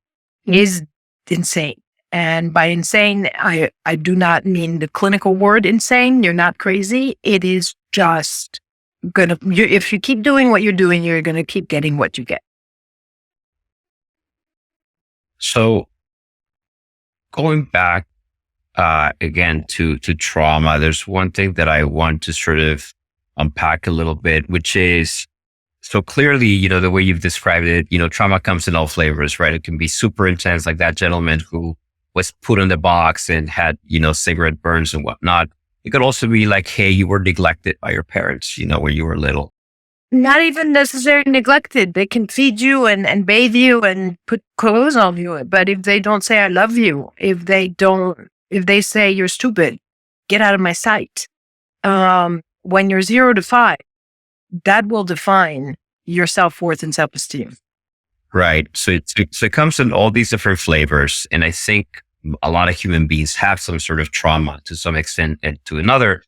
is insane. And by insane, I do not mean the clinical word insane. You're not crazy. It is just if you keep doing what you're doing, you're going to keep getting what you get. So going back again to trauma, there's one thing that I want to sort of unpack a little bit, which is, so clearly, the way you've described it, trauma comes in all flavors, right? It can be super intense, like that gentleman who was put in the box and had, cigarette burns and whatnot. It could also be like, hey, you were neglected by your parents, when you were little. Not even necessarily neglected. They can feed you and bathe you and put clothes on you. But if they don't say, I love you, if they say you're stupid, get out of my sight. When you're 0 to 5, that will define your self-worth and self-esteem. Right. So it comes in all these different flavors. And I think a lot of human beings have some sort of trauma to some extent and to another.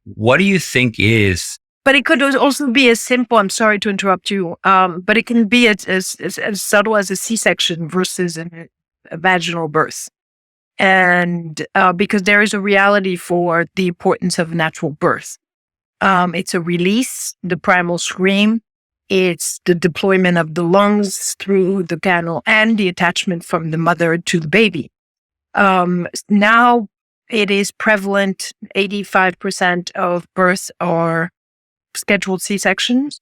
What do you think is... But it could also be as simple, I'm sorry to interrupt you, but it can be as subtle as a C-section versus a vaginal birth. And because there is a reality for the importance of natural birth. It's a release, the primal scream. It's the deployment of the lungs through the canal and the attachment from the mother to the baby. Now it is prevalent. 85% of births are scheduled C-sections,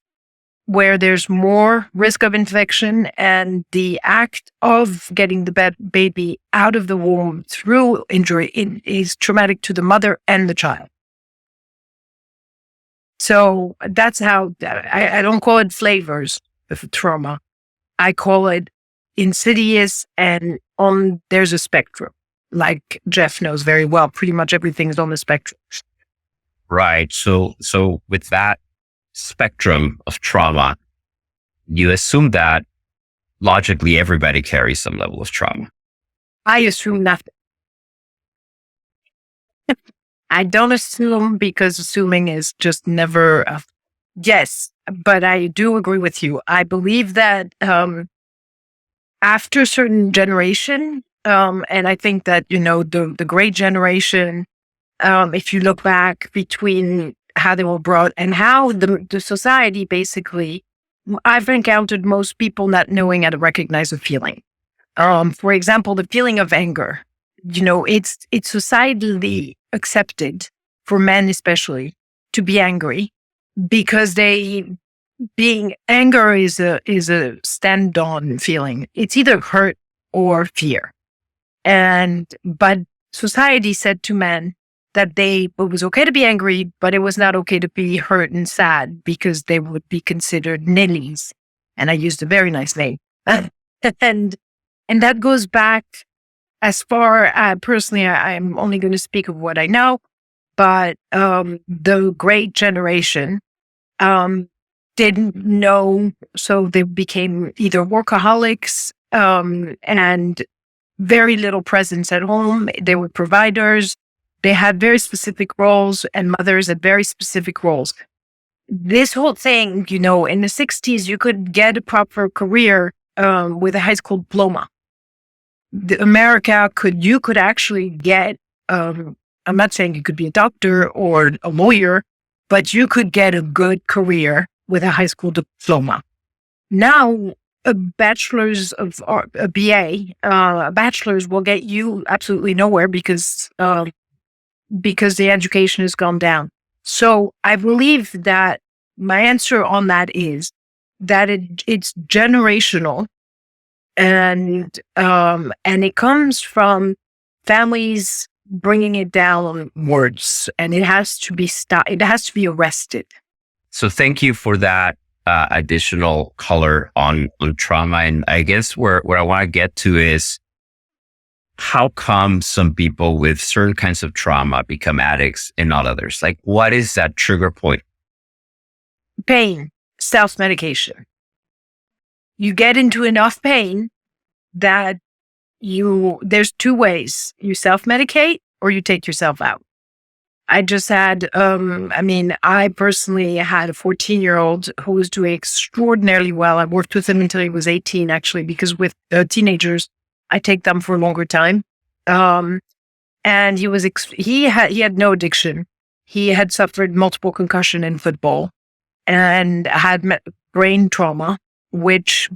where there's more risk of infection, and the act of getting the baby out of the womb through injury is traumatic to the mother and the child. So that's how, I don't call it flavors of trauma. I call it insidious, and there's a spectrum. Like Jeff knows very well, pretty much everything is on the spectrum. Right. So with that spectrum of trauma, you assume that logically everybody carries some level of trauma. I assume nothing. I don't assume, because assuming is just never, yes, but I do agree with you. I believe that after a certain generation, and I think that, the great generation, if you look back between how they were brought and how the society basically, I've encountered most people not knowing how to recognize a feeling. For example, the feeling of anger, it's societally accepted for men especially to be angry, because anger is a stand-on feeling. It's either hurt or fear. But society said to men that it was okay to be angry, but it was not okay to be hurt and sad, because they would be considered nillies. And I used a very nice name. And that goes back as far, personally, I'm only going to speak of what I know, but the great generation didn't know, so they became either workaholics and very little presence at home. They were providers. They had very specific roles, and mothers had very specific roles. This whole thing, in the 60s, you could get a proper career with a high school diploma. You could actually get, I'm not saying you could be a doctor or a lawyer, but you could get a good career with a high school diploma. Now, a bachelor's of art, a BA, a bachelor's will get you absolutely nowhere, because the education has gone down. So I believe that my answer on that is that it's generational, and it comes from families bringing it downwards, and it has to be it has to be arrested. So thank you for that additional color on trauma. And I guess where I want to get to is, how come some people with certain kinds of trauma become addicts and not others? Like, what is that trigger point? Pain, self-medication. You get into enough pain that there's two ways. You self-medicate or you take yourself out. I just had, I personally had a 14-year-old who was doing extraordinarily well. I worked with him until he was 18, actually, because with teenagers, I take them for a longer time. And he had no addiction. He had suffered multiple concussion in football and had brain trauma, that's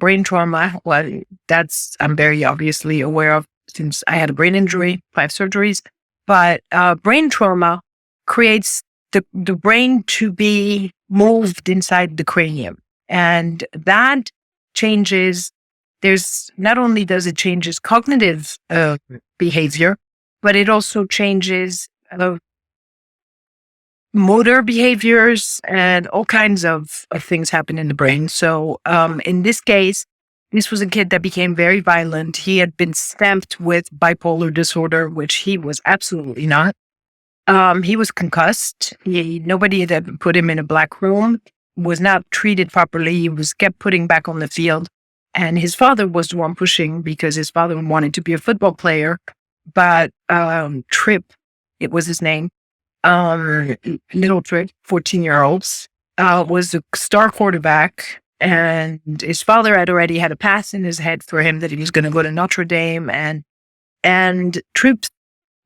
I'm very obviously aware of since I had a brain injury, 5 surgeries. But brain trauma creates the brain to be moved inside the cranium. And that changes, not only does it change his cognitive behavior, but it also changes motor behaviors, and all kinds of things happen in the brain. So in this case, this was a kid that became very violent. He had been stamped with bipolar disorder, which he was absolutely not. He was concussed. Nobody had ever put him in a black room, was not treated properly. He was kept putting back on the field. And his father was the one pushing, because his father wanted to be a football player. But Tripp, it was his name, little Tripp, 14-year-olds, was a star quarterback. And his father had already had a pass in his head for him that he was going to go to Notre Dame. And Tripp's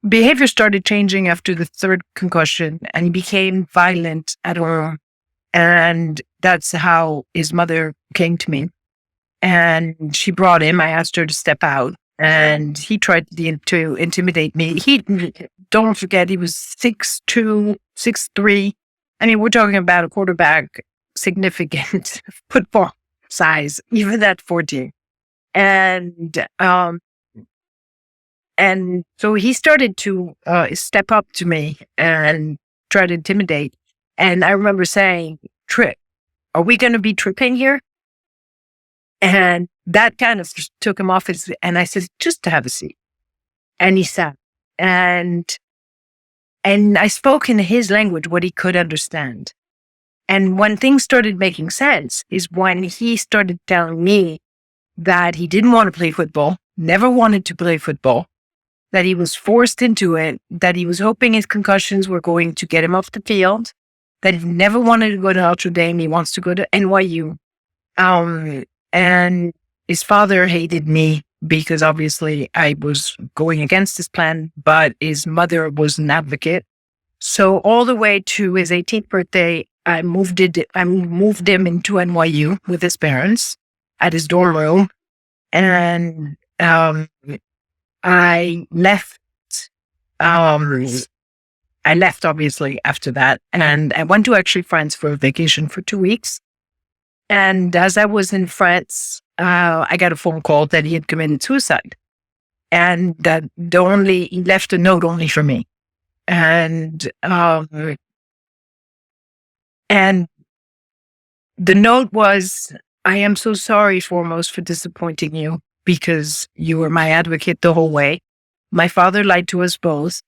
behavior started changing after the 3rd concussion, and he became violent at home. And that's how his mother came to me. And she brought him. I asked her to step out, and he tried to intimidate me. Don't forget, he was 6'2", 6'3". I mean, we're talking about a quarterback, significant football size, even at 14. And so he started to step up to me and try to intimidate. And I remember saying, "Tripp, are we going to be tripping here?" And that kind of took him off and I said, "Just to have a seat." And he sat. And I spoke in his language, what he could understand. And when things started making sense is when he started telling me that he didn't want to play football, never wanted to play football, that he was forced into it, that he was hoping his concussions were going to get him off the field, that he never wanted to go to Notre Dame, he wants to go to NYU. And his father hated me because obviously I was going against his plan, but his mother was an advocate. So all the way to his 18th birthday, I moved him into NYU with his parents at his dorm room. And I left obviously after that. And I went to actually France for a vacation for 2 weeks. And as I was in France, I got a phone call that he had committed suicide, and that he left a note only for me. And the note was, "I am so sorry foremost for disappointing you, because you were my advocate the whole way. My father lied to us both.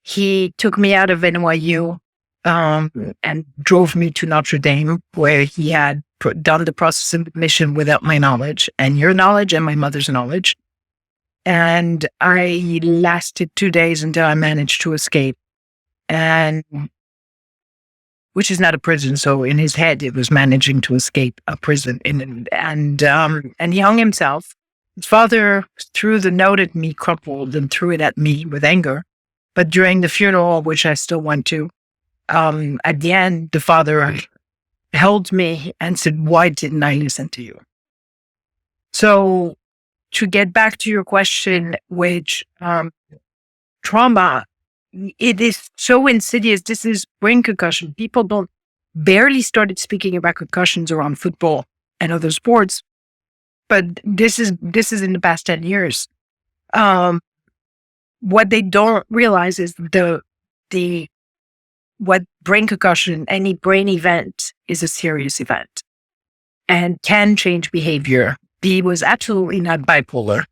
He took me out of NYU and drove me to Notre Dame, where he had done the process of admission without my knowledge and your knowledge and my mother's knowledge. And I lasted 2 days until I managed to escape, and which is not a prison. So in his head, it was managing to escape a prison. And he hung himself. His father threw the note at me, crumpled, and threw it at me with anger. But during the funeral, which I still went to, at the end, the father held me and said, "Why didn't I listen to you?" So to get back to your question, which trauma, it is so insidious. This is brain concussion. People barely started speaking about concussions around football and other sports, but this is in the past 10 years. what they don't realize is what brain concussion, any brain event is a serious event and can change behavior. He was absolutely not bipolar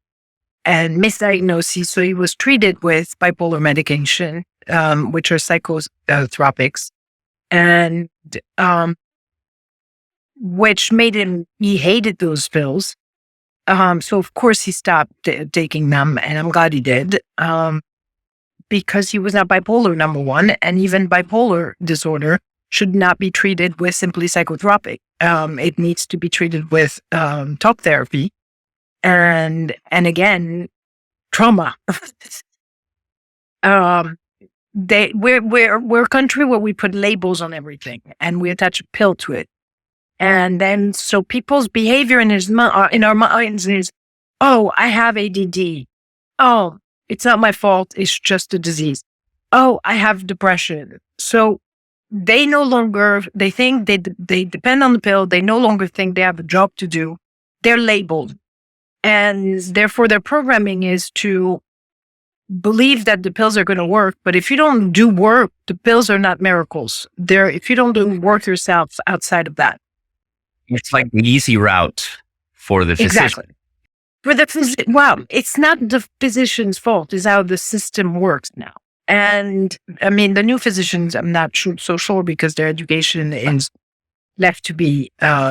and misdiagnosed. So he was treated with bipolar medication, which are psychotropics, and which made he hated those pills. So of course he stopped taking them, and I'm glad he did. Because he was not bipolar, number one, and even bipolar disorder should not be treated with simply psychotropic. It needs to be treated with talk therapy, and again, trauma. We're a country where we put labels on everything, and we attach a pill to it, and then so people's behavior in our minds is, oh, I have ADD. Oh, it's not my fault. It's just a disease. Oh, I have depression. So they no longer, they think they depend on the pill. They no longer think they have a job to do. They're labeled. And therefore their programming is to believe that the pills are going to work. But if you don't do work, the pills are not miracles. If you don't do work yourself outside of that. It's like the easy route for the physician. Exactly. For the it's not the physician's fault. It's how the system works now. And I mean, the new physicians, I'm not so sure because their education is left to be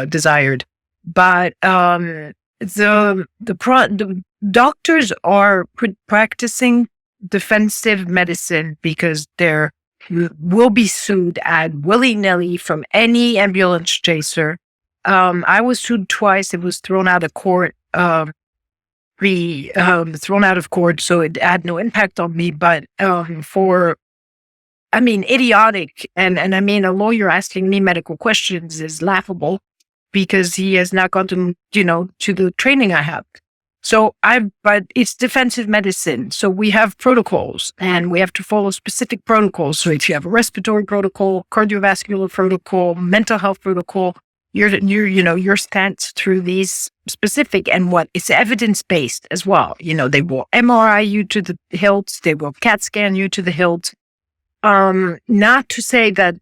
desired. But the doctors are practicing defensive medicine because they will be sued at willy-nilly from any ambulance chaser. I was sued twice. It was thrown out of court. Thrown out of court, so it had no impact on me. But idiotic, and I mean, a lawyer asking me medical questions is laughable because he has not gone to the training I have. But it's defensive medicine, so we have protocols, and we have to follow specific protocols. So if you have a respiratory protocol, cardiovascular protocol, mental health protocol, your stance through these specific, and what it's evidence-based as well. They will MRI you to the hilt. They will CAT scan you to the hilt. Not to say that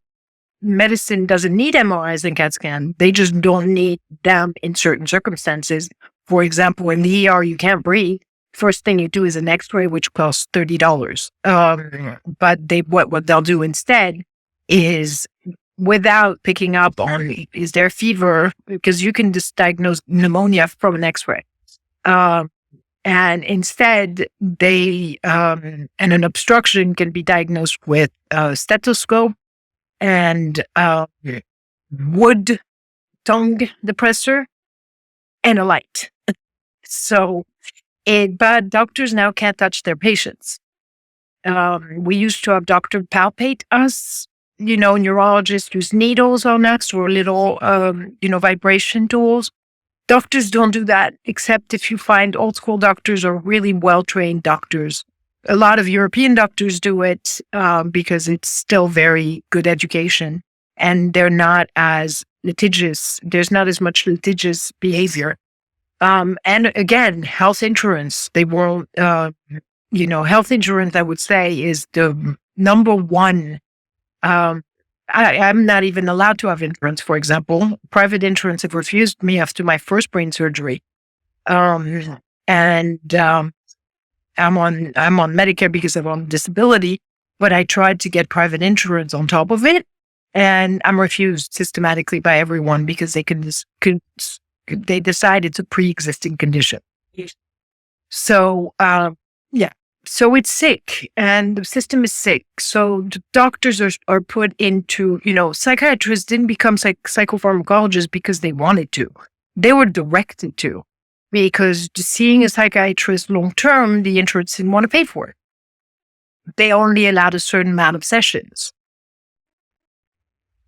medicine doesn't need MRIs and CAT scan. They just don't need them in certain circumstances. For example, in the ER, you can't breathe. First thing you do is an X-ray, which costs $30. But what they'll do instead is, without picking up on, is there fever? Because you can just diagnose pneumonia from an X-ray. And instead, and an obstruction can be diagnosed with a stethoscope and wood tongue depressor and a light. But doctors now can't touch their patients. We used to have doctor palpate us. Neurologists use needles on us or little, vibration tools. Doctors don't do that, except if you find old school doctors or really well-trained doctors. A lot of European doctors do it because it's still very good education, and they're not as litigious. There's not as much litigious behavior. And again, health insurance. They won't, health insurance, I would say, is the number one. I'm not even allowed to have insurance, for example. Private insurance have refused me after my first brain surgery. I'm on Medicare because I'm on disability, but I tried to get private insurance on top of it, and I'm refused systematically by everyone because they decide it's a pre-existing condition. So, So it's sick, and the system is sick. So the doctors are put into, psychiatrists didn't become psychopharmacologists because they wanted to. They were directed to, because seeing a psychiatrist long-term, the insurance didn't want to pay for it. They only allowed a certain amount of sessions.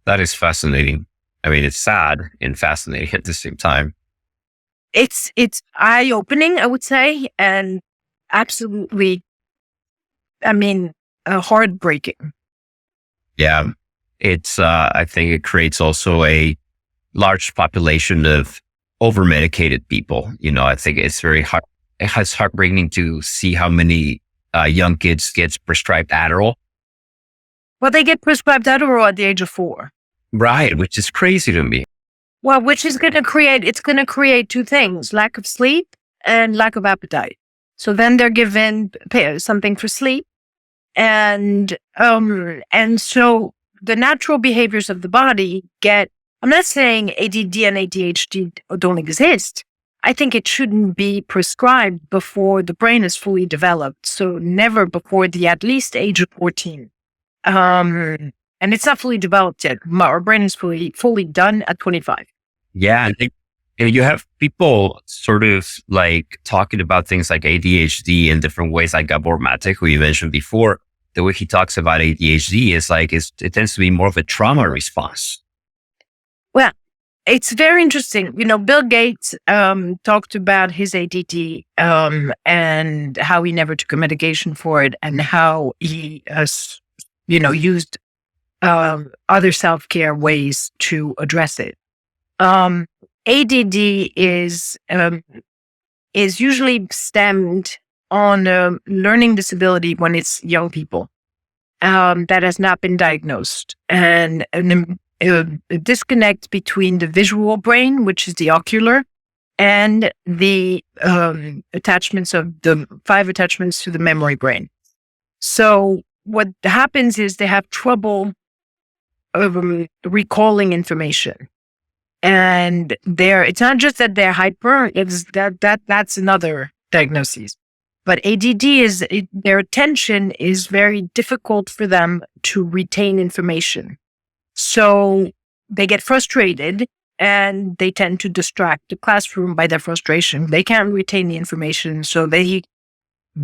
That is fascinating. I mean, it's sad and fascinating at the same time. It's eye-opening, I would say, and absolutely, heartbreaking. Yeah. It's, I think it creates also a large population of over-medicated people. I think it's very hard. It's heartbreaking to see how many young kids get prescribed Adderall. Well, they get prescribed Adderall at the age of 4. Right, which is crazy to me. Well, which is going to create two things: lack of sleep and lack of appetite. So then they're given something for sleep, and so the natural behaviors of the body get. I'm not saying ADD and ADHD don't exist. I think it shouldn't be prescribed before the brain is fully developed. So never before the at least age of 14. And it's not fully developed yet. Our brain is fully done at 25. Yeah. And you have people sort of like talking about things like ADHD in different ways, like Gabor Matek, who you mentioned before. The way he talks about ADHD is like, it tends to be more of a trauma response. Well, it's very interesting. Bill Gates talked about his ADD and how he never took a medication for it, and how he, used other self-care ways to address it. ADD is usually stemmed on a learning disability when it's young people that has not been diagnosed, and a disconnect between the visual brain, which is the ocular, and the attachments of the 5 attachments to the memory brain. So what happens is they have trouble recalling information. And it's not just that they're hyper, it's that's another diagnosis. But ADD their attention is very difficult for them to retain information. So they get frustrated and they tend to distract the classroom by their frustration. They can't retain the information. So they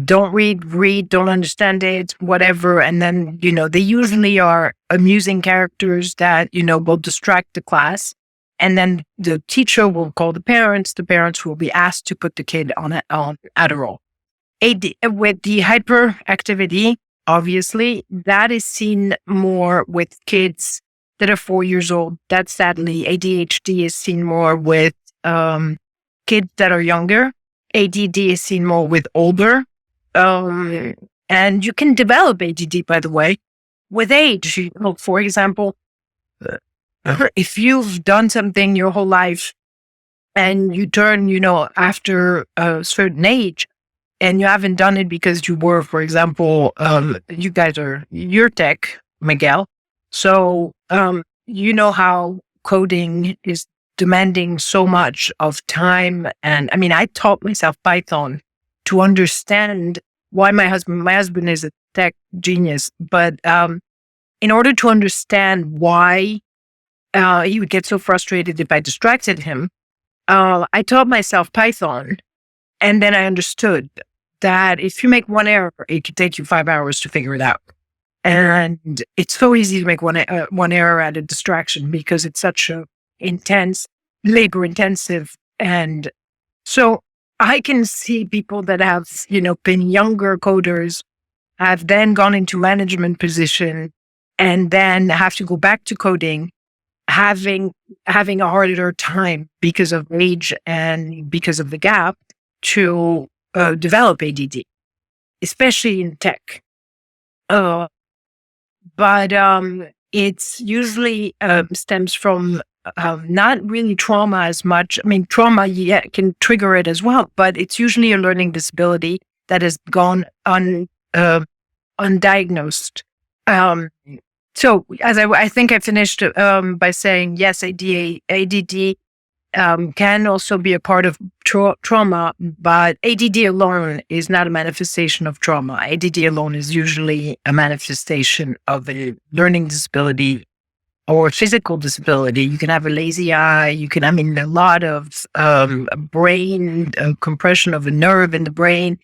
don't read, don't understand it, whatever. And then, they usually are amusing characters that, will distract the class. And then the teacher will call the parents. The parents will be asked to put the kid on Adderall. With the hyperactivity, obviously, that is seen more with kids that are 4 years old. That sadly, ADHD is seen more with kids that are younger. ADD is seen more with older. And you can develop ADD, by the way, with age. For example, if you've done something your whole life and you turn, after a certain age, and you haven't done it because you were, for example, you're tech, Miguel. So, how coding is demanding so much of time. And I taught myself Python to understand why my husband is a tech genius. But in order to understand why he would get so frustrated if I distracted him, I taught myself Python. And then I understood that if you make one error, it could take you 5 hours to figure it out. And it's so easy to make one error at a distraction because it's such a intense, labor intensive. And so I can see people that have, been younger coders, have then gone into management position and then have to go back to coding, having a harder time because of age and because of the gap to develop ADD, especially in tech. But it's usually stems from not really trauma as much. Trauma can trigger it as well, but it's usually a learning disability that has gone undiagnosed. So as I think I finished by saying, yes, ADD can also be a part of trauma, but ADD alone is not a manifestation of trauma. ADD alone is usually a manifestation of a learning disability or physical disability. You can have a lazy eye. You can, a lot of brain compression of a nerve in the brain.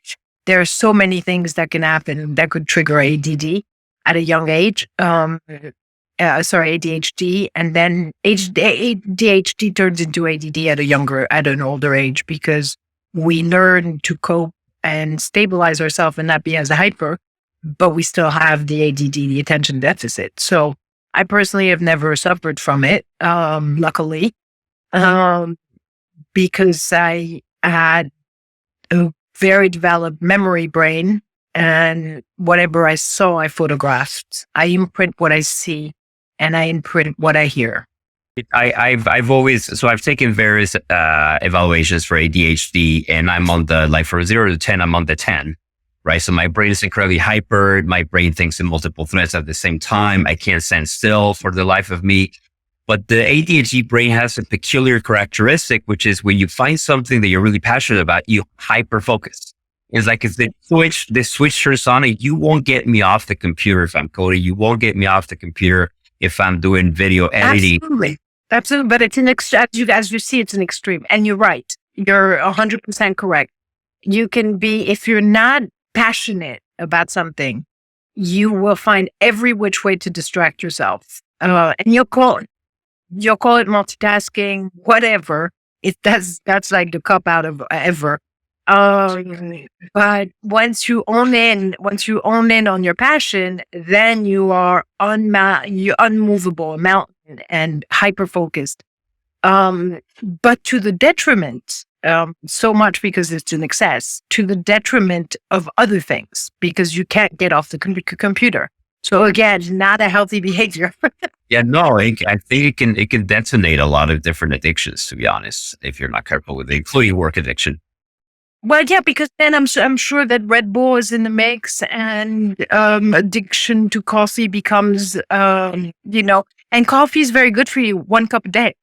There are so many things that can happen that could trigger ADD at a young age. ADHD, and then ADHD turns into ADD at an older age because we learn to cope and stabilize ourselves and not be as hyper, but we still have the ADD, the attention deficit. So I personally have never suffered from it, luckily, because I had a very developed memory brain And whatever I saw, I photographed. I imprint what I see and I imprint what I hear. I've taken various evaluations for ADHD, and I'm on the, like, from 0 to 10, I'm on the 10, right? So my brain is incredibly hyper. My brain thinks in multiple threads at the same time. I can't stand still for the life of me. But the ADHD brain has a peculiar characteristic, which is when you find something that you're really passionate about, you hyper focus. It's like if the switch turns on, and you won't get me off the computer if I'm coding. You won't get me off the computer if I'm doing video editing. Absolutely. But it's as you see, it's an extreme. And you're right. You're 100% correct. You can be, if you're not passionate about something, you will find every which way to distract yourself. And you'll call it multitasking, whatever. That's like the cop out of ever. But once you own in on your passion, then you are you're unmovable, a mountain, and hyper focused. But to the detriment, so much because it's an excess, to the detriment of other things, because you can't get off the computer. So again, not a healthy behavior. Yeah, no, I think it can detonate a lot of different addictions, to be honest, if you're not careful with it, including work addiction. Well, yeah, because then I'm sure that Red Bull is in the mix, and addiction to coffee becomes, and coffee is very good for you. 1 cup a day.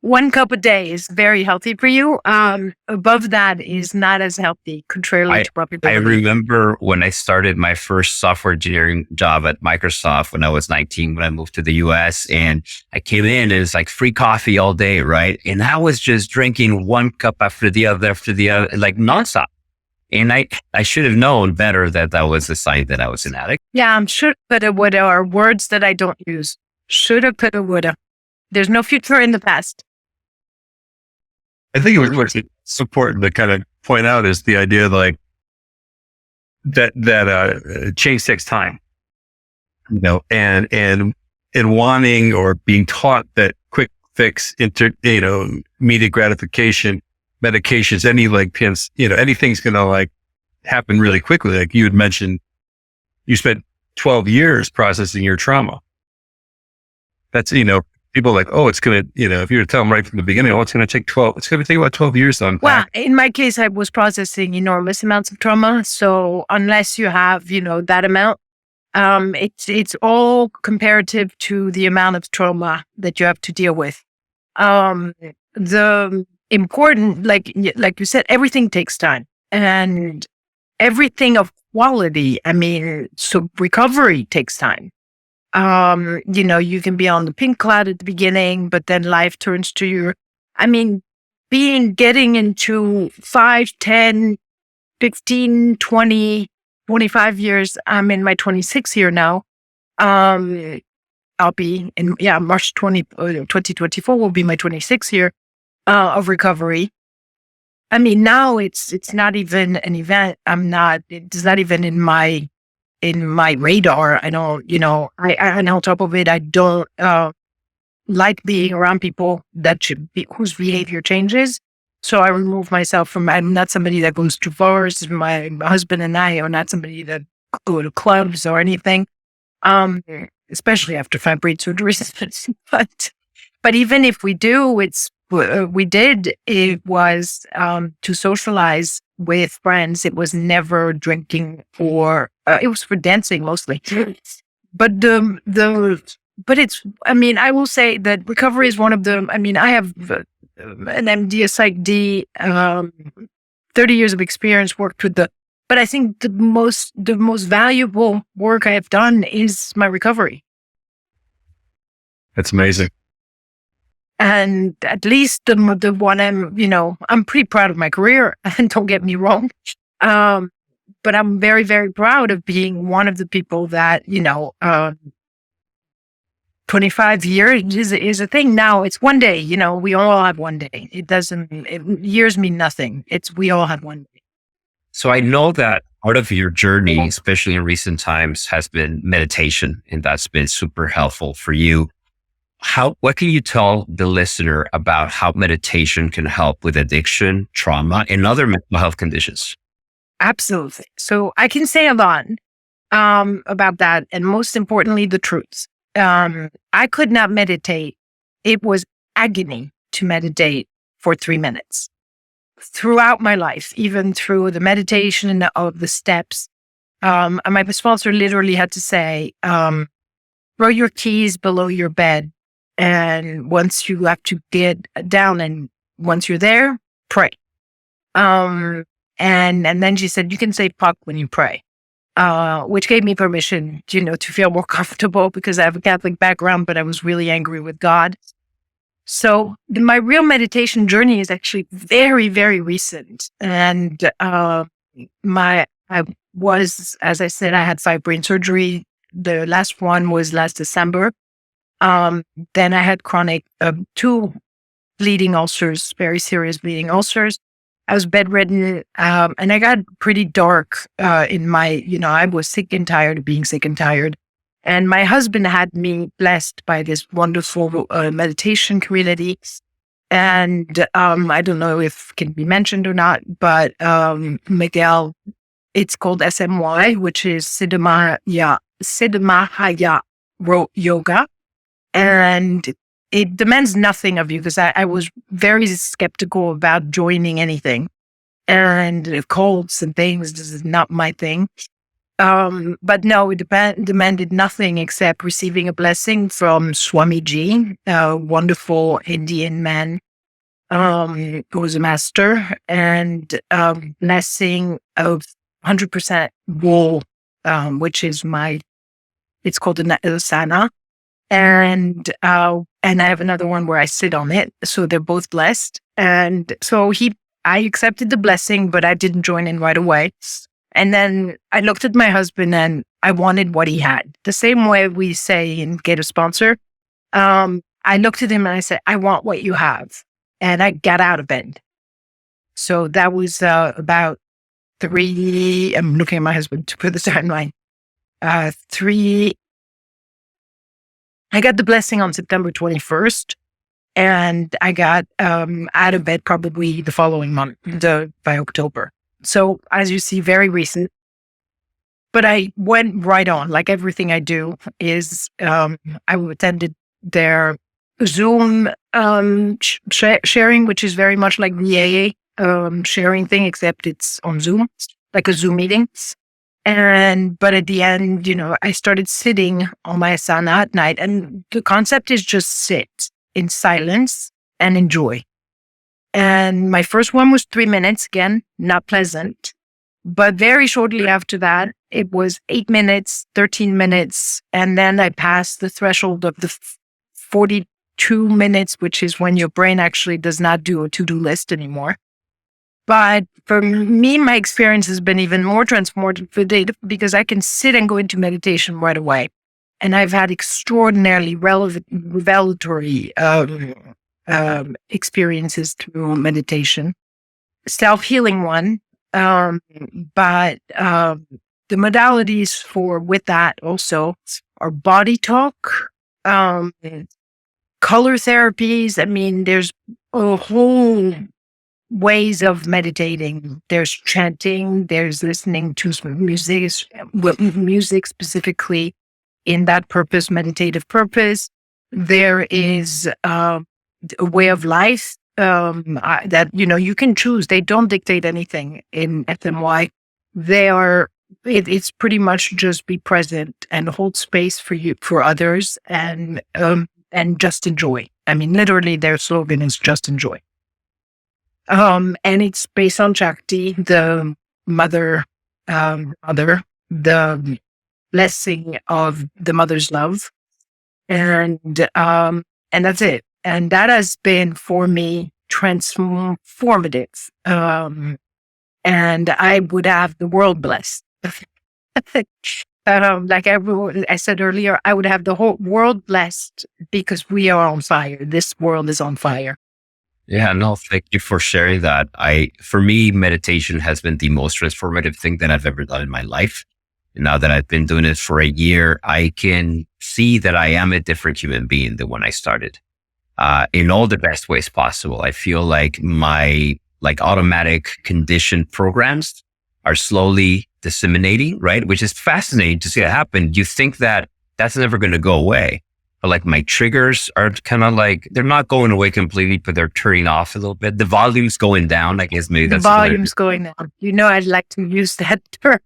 1 cup a day is very healthy for you. Above that is not as healthy, contrarily to popularity. I remember when I started my first software engineering job at Microsoft when I was 19, when I moved to the US, and I came in, and it's like free coffee all day, right? And I was just drinking 1 cup after the other, like nonstop. And I should have known better that was a sign that I was an addict. Yeah, I'm sure coulda, woulda are words that I don't use. Shoulda, coulda, woulda. There's no future in the past. I think what's important to kind of point out is the idea like that change takes time, and wanting or being taught that quick fix, immediate gratification, medications, anything's going to like happen really quickly. Like you had mentioned, you spent 12 years processing your trauma. That's, people are like, oh, it's going to, if you were to tell them right from the beginning, oh, it's going to take about 12 years to unpack. Well, in my case, I was processing enormous amounts of trauma. So unless you have, that amount, it's all comparative to the amount of trauma that you have to deal with. The important, like you said, everything takes time, and everything of quality. So recovery takes time. You can be on the pink cloud at the beginning, but then life turns to you. Getting into 5, 10, 15, 20, 25 years. I'm in my 26th year now. I'll be in, March 2024 will be my 26th year, of recovery. Now it's not even an event. It's not even in my radar. I don't, and on top of it, I don't like being around people whose behavior changes. So I remove myself I'm not somebody that goes to bars. My husband and I are not somebody that go to clubs or anything, especially after 5 brain surgeries. But even if we do, it was to socialize with friends. It was never drinking, or it was for dancing mostly. But it's, I will say that recovery is one of the, I have an MD, a Psych D, 30 years of experience, worked with but I think the most valuable work I have done is my recovery. That's amazing. And at least the one I'm pretty proud of my career, and don't get me wrong. But I'm very, very proud of being one of the people that, 25 years is a thing now. It's one day, we all have one day. Years mean nothing. We all have one day. So I know that part of your journey, especially in recent times, has been meditation, and that's been super helpful for you. What can you tell the listener about how meditation can help with addiction, trauma, and other mental health conditions? Absolutely. So I can say a lot about that. And most importantly, the truth. I could not meditate. It was agony to meditate for 3 minutes throughout my life, even through the meditation of the steps. And my sponsor literally had to say, throw your keys below your bed. And once you have to get down and once you're there, pray. And then she said, you can say fuck when you pray, which gave me permission, to feel more comfortable because I have a Catholic background, but I was really angry with God. So my real meditation journey is actually very, very recent. And I was, as I said, I had 5 brain surgery. The last one was last December. Then I had chronic 2 bleeding ulcers, very serious bleeding ulcers. I was bedridden, and I got pretty dark in my, I was sick and tired of being sick and tired. And my husband had me blessed by this wonderful meditation community. And I don't know if it can be mentioned or not, but Miguel, it's called SMY, which is Siddhamaya Yoga. And it demands nothing of you because I was very skeptical about joining anything. And cults and things, this is not my thing. But no, it demanded nothing except receiving a blessing from Swamiji, a wonderful Indian man who was a master, and blessing of 100% wool, which is it's called the sana. And I have another one where I sit on it. So they're both blessed. And so I accepted the blessing, but I didn't join in right away. And then I looked at my husband and I wanted what he had. The same way we say in Get a Sponsor. I looked at him and I said, I want what you have. And I got out of bed. So that was about 3, I'm looking at my husband to put the timeline. 3, I got the blessing on September 21st. And I got out of bed probably the following month, by October. So as you see, very recent. But I went right on. Like everything I do is I attended their Zoom sharing, which is very much like the AA sharing thing, except it's on Zoom, like a Zoom meeting. But at the end, I started sitting on my asana at night. And the concept is just sit in silence and enjoy. And my first one was 3 minutes, again, not pleasant. But very shortly after that, it was 8 minutes, 13 minutes. And then I passed the threshold of the 42 minutes, which is when your brain actually does not do a to-do list anymore. But for me, my experience has been even more transformative because I can sit and go into meditation right away. And I've had extraordinarily revelatory experiences through meditation. Self-healing one. But the modalities with that also are body talk, color therapies. I mean, there's a whole ways of meditating. There's chanting, there's listening to music specifically in that purpose, meditative purpose. There is a way of life that, you can choose. They don't dictate anything in FMY. It's pretty much just be present and hold space for others and just enjoy. I mean, literally their slogan is just enjoy. And it's based on Shakti, the mother, the blessing of the mother's love. And that's it. And that has been for me transformative. And I would have the world blessed. Like I said earlier, I would have the whole world blessed because we are on fire. This world is on fire. Yeah, no, thank you for sharing that. For me, meditation has been the most transformative thing that I've ever done in my life. And now that I've been doing it for a year, I can see that I am a different human being than when I started. In all the best ways possible. I feel like my automatic conditioned programs are slowly disseminating, right? Which is fascinating to see that happen. You think that that's never going to go away. But like my triggers are kind of like, they're not going away completely, but they're turning off a little bit. The volume's going down. I guess maybe The that's volume's going down. I'd like to use that term.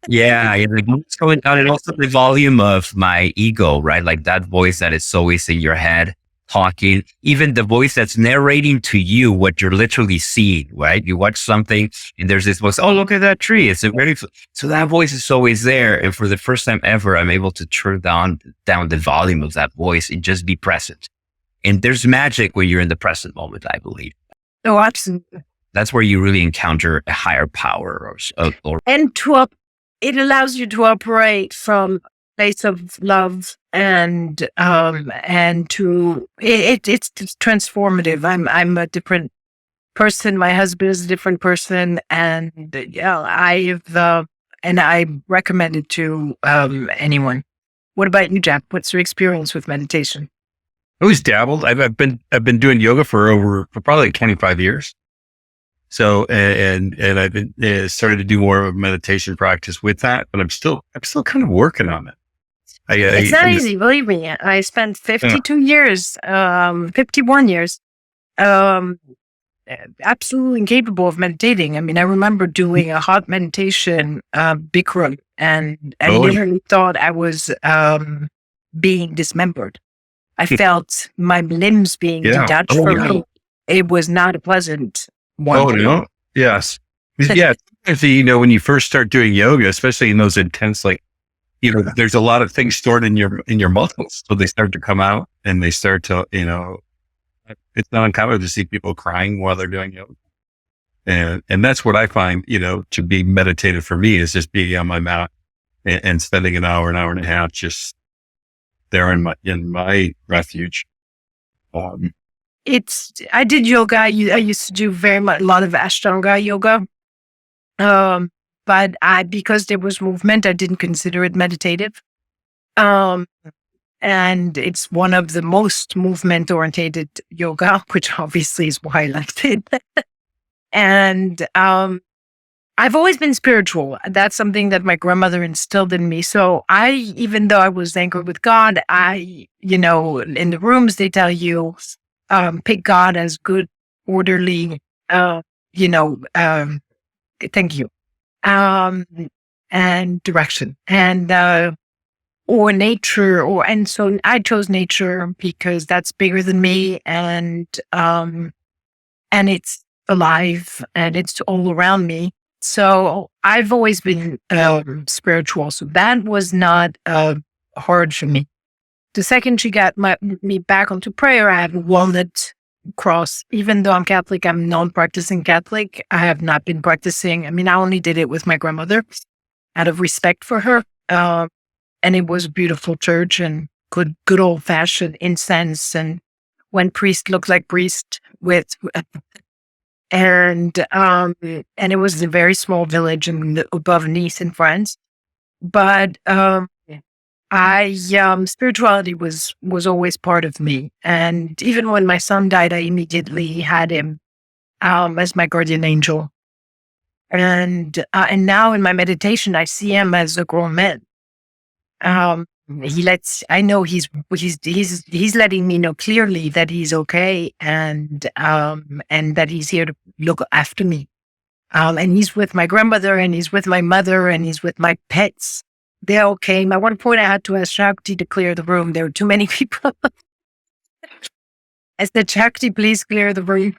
yeah, the volume's going down, and also the volume of my ego, right? Like that voice that is always in your head talking, even the voice that's narrating to you what you're literally seeing, right? You watch something and there's this voice, oh, look at that tree. It's a very, so that voice is always there. And for the first time ever, I'm able to turn down the volume of that voice and just be present. And there's magic when you're in the present moment, I believe. Oh, absolutely. That's where you really encounter a higher power and it allows you to operate from a place of love and to it's transformative. I'm a different person. My husband is a different person, and I recommend it to anyone. What about you, Jack? What's your experience with meditation? I always dabbled. I've been doing yoga for probably like 25 years. So, and I've been started to do more of a meditation practice with that, but I'm still kind of working on it. It's not easy, believe me. I spent 51 years, absolutely incapable of meditating. I mean, I remember doing a hot meditation, Bikram, and I literally thought I was being dismembered. I felt my limbs being detached from me. It was not a pleasant one. Oh, no? Yes. Yeah. When you first start doing yoga, especially in those intense, like, there's a lot of things stored in your muscles. So they start to come out and they start to, it's not uncommon to see people crying while they're doing yoga. And that's what I find, to be meditative for me is just being on my mat and spending an hour and a half just there in my refuge. I did yoga. I used to do a lot of Ashtanga yoga. But because there was movement, I didn't consider it meditative. And it's one of the most movement oriented yoga, which obviously is why I liked it. And, I've always been spiritual. That's something that my grandmother instilled in me. So even though I was anchored with God, in the rooms, they tell you, pick God as good, orderly, thank you. And direction and, or nature and so I chose nature because that's bigger than me and it's alive and it's all around me. So I've always been, spiritual. So that was not, hard for me. The second she got me back onto prayer, I have a walnut cross. Even though I'm Catholic, I'm non-practicing Catholic. I have not been practicing. I mean, I only did it with my grandmother out of respect for her. And it was a beautiful church and good old fashioned incense. And when priest looked like priest and it was a very small village above Nice in France. But, spirituality was always part of me. And even when my son died, I immediately had him, as my guardian angel. And now in my meditation, I see him as a grown man. I know he's letting me know clearly that he's okay and that he's here to look after me. And he's with my grandmother and he's with my mother and he's with my pets. They all came. At one point, I had to ask Shakti to clear the room. There were too many people. I said, Shakti, please clear the room.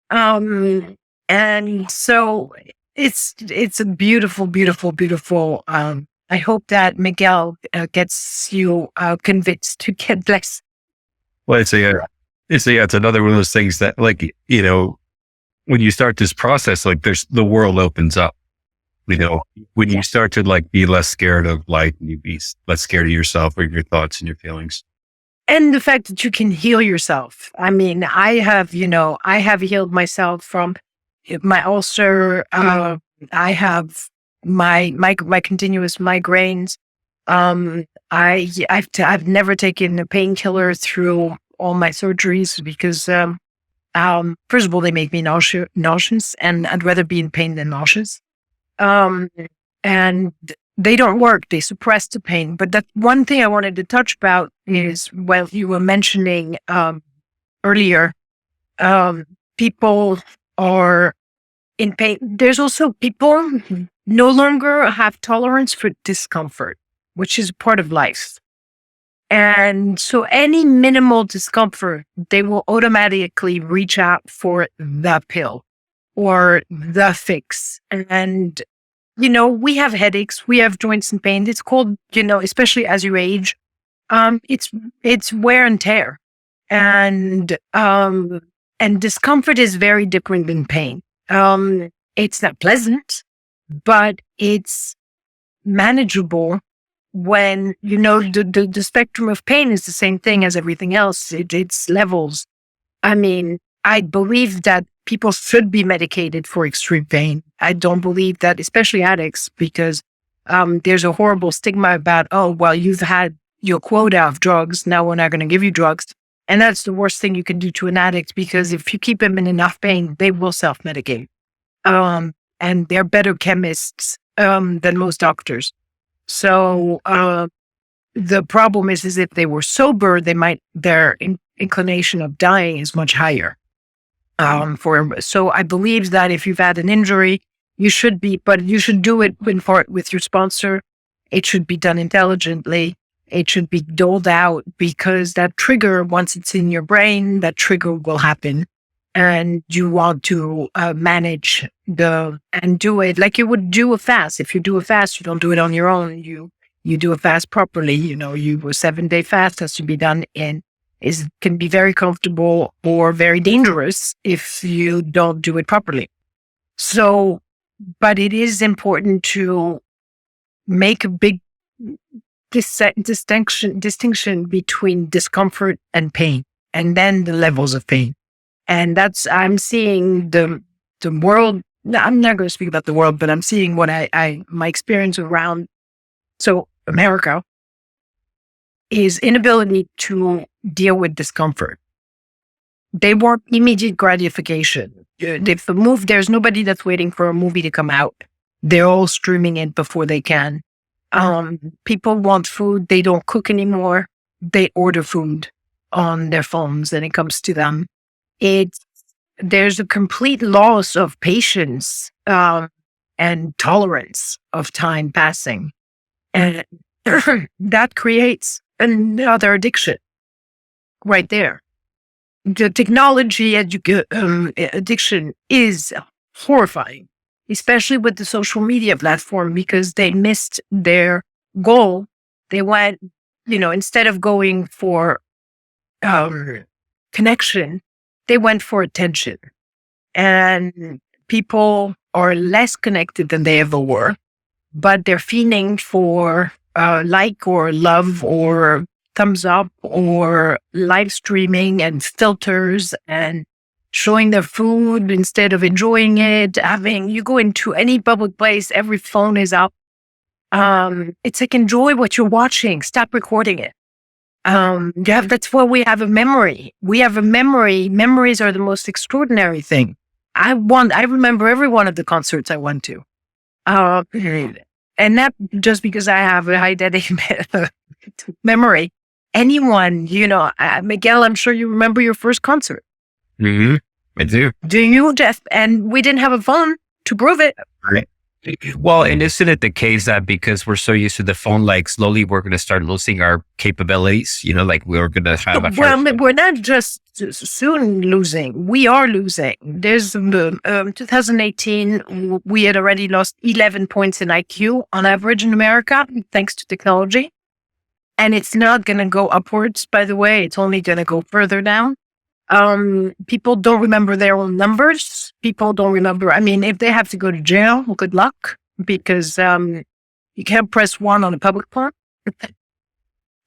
And so it's a beautiful, beautiful, beautiful. I hope that Miguel gets you convinced to get less. Well, it's another one of those things that, like, when you start this process, like the world opens up. When you start to like be less scared of life, and you be less scared of yourself or your thoughts and your feelings. And the fact that you can heal yourself. I mean, I have healed myself from my ulcer. I have my continuous migraines. I've never taken a painkiller through all my surgeries because, first of all, they make me nauseous and I'd rather be in pain than nauseous. And they don't work. They suppress the pain. But that one thing I wanted to touch about is, well, you were mentioning earlier, people are in pain. There's also people who no longer have tolerance for discomfort, which is part of life. And so any minimal discomfort, they will automatically reach out for the pill or the fix. And, we have headaches, we have joints and pain. It's called, especially as you age, it's wear and tear. And discomfort is very different than pain. It's not pleasant, but it's manageable when, the spectrum of pain is the same thing as everything else. It's levels. I mean, I believe that people should be medicated for extreme pain. I don't believe that, especially addicts, because there's a horrible stigma about, oh, well, you've had your quota of drugs. Now we're not going to give you drugs. And that's the worst thing you can do to an addict, because if you keep them in enough pain, they will self-medicate. And they're better chemists than most doctors. So the problem is if they were sober, their inclination of dying is much higher. So I believe that if you've had an injury, you should do it in part with your sponsor. It should be done intelligently. It should be doled out, because that trigger, once it's in your brain, that trigger will happen. And you want to manage and do it like you would do a fast. If you do a fast, you don't do it on your own. You do a fast properly. A 7-day fast has to be done can be very comfortable or very dangerous if you don't do it properly. So, but it is important to make a big distinction between discomfort and pain, and then the levels of pain. And I'm seeing the world. I'm not going to speak about the world, but I'm seeing what my experience around. So America is inability to deal with discomfort. They want immediate gratification. If there's nobody that's waiting for a movie to come out. They're all streaming it before they can. People want food. They don't cook anymore. They order food on their phones and it comes to them. There's a complete loss of patience and tolerance of time passing. And that creates another addiction right there. The technology addiction is horrifying, especially with the social media platform, because they missed their goal. They went, instead of going for connection, they went for attention. And people are less connected than they ever were, but they're fiending for like or love or thumbs up or live streaming and filters and showing their food instead of enjoying it. You go into any public place, every phone is up. It's like, enjoy what you're watching. Stop recording it. That's why we have a memory. We have a memory. Memories are the most extraordinary thing. I remember every one of the concerts I went to. And not just because I have a high data memory. Anyone, Miguel, I'm sure you remember your first concert. Mm-hmm. I do. Do you, Jeff? And we didn't have a phone to prove it. Right. Well, and isn't it the case that because we're so used to the phone, like slowly we're going to start losing our capabilities? Like we're going to have we're not just soon losing. We are losing. There's 2018, we had already lost 11 points in IQ on average in America, thanks to technology. And it's not going to go upwards, by the way. It's only going to go further down. People don't remember their own numbers. People don't remember. If they have to go to jail, well, good luck, because you can't press 1 on a public phone.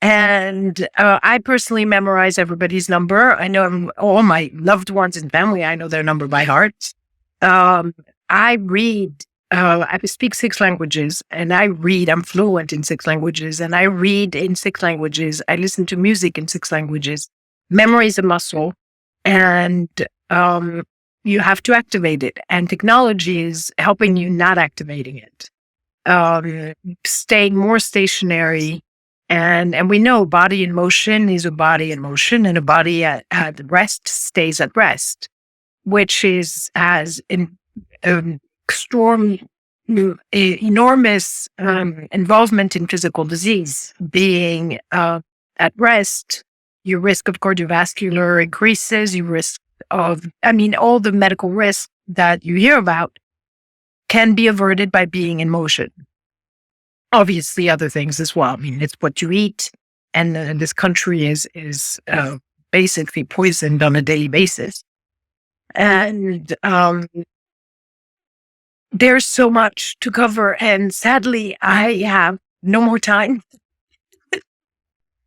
And I personally memorize everybody's number. I know all my loved ones and family. I know their number by heart. I read. I speak 6 languages, and I'm fluent in 6 languages, and I read in 6 languages. I listen to music in 6 languages. Memory is a muscle. And you have to activate it. And technology is helping you not activating it. Staying more stationary. And we know body in motion is a body in motion, and a body at rest stays at rest, which has enormous involvement in physical disease. Being at rest, your risk of cardiovascular increases, your risk of, all the medical risks that you hear about can be averted by being in motion. Obviously, other things as well. It's what you eat, and this country is basically poisoned on a daily basis. And there's so much to cover, and sadly, I have no more time.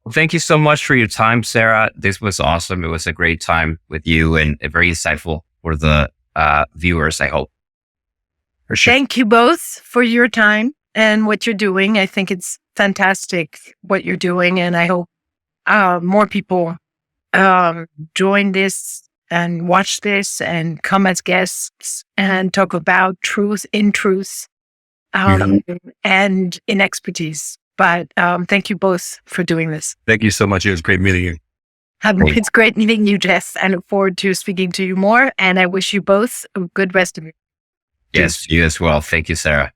Well, thank you so much for your time, Sarah. This was awesome. It was a great time with you, and very insightful for the viewers, I hope. For sure. Thank you both for your time and what you're doing. I think it's fantastic what you're doing, and I hope more people join this and watch this and come as guests and talk about truth and in expertise. But thank you both for doing this. Thank you so much. It was great meeting you. It's great meeting you, Jess. I look forward to speaking to you more, and I wish you both a good rest of your day. Yes, you as well. Thank you, Sarah.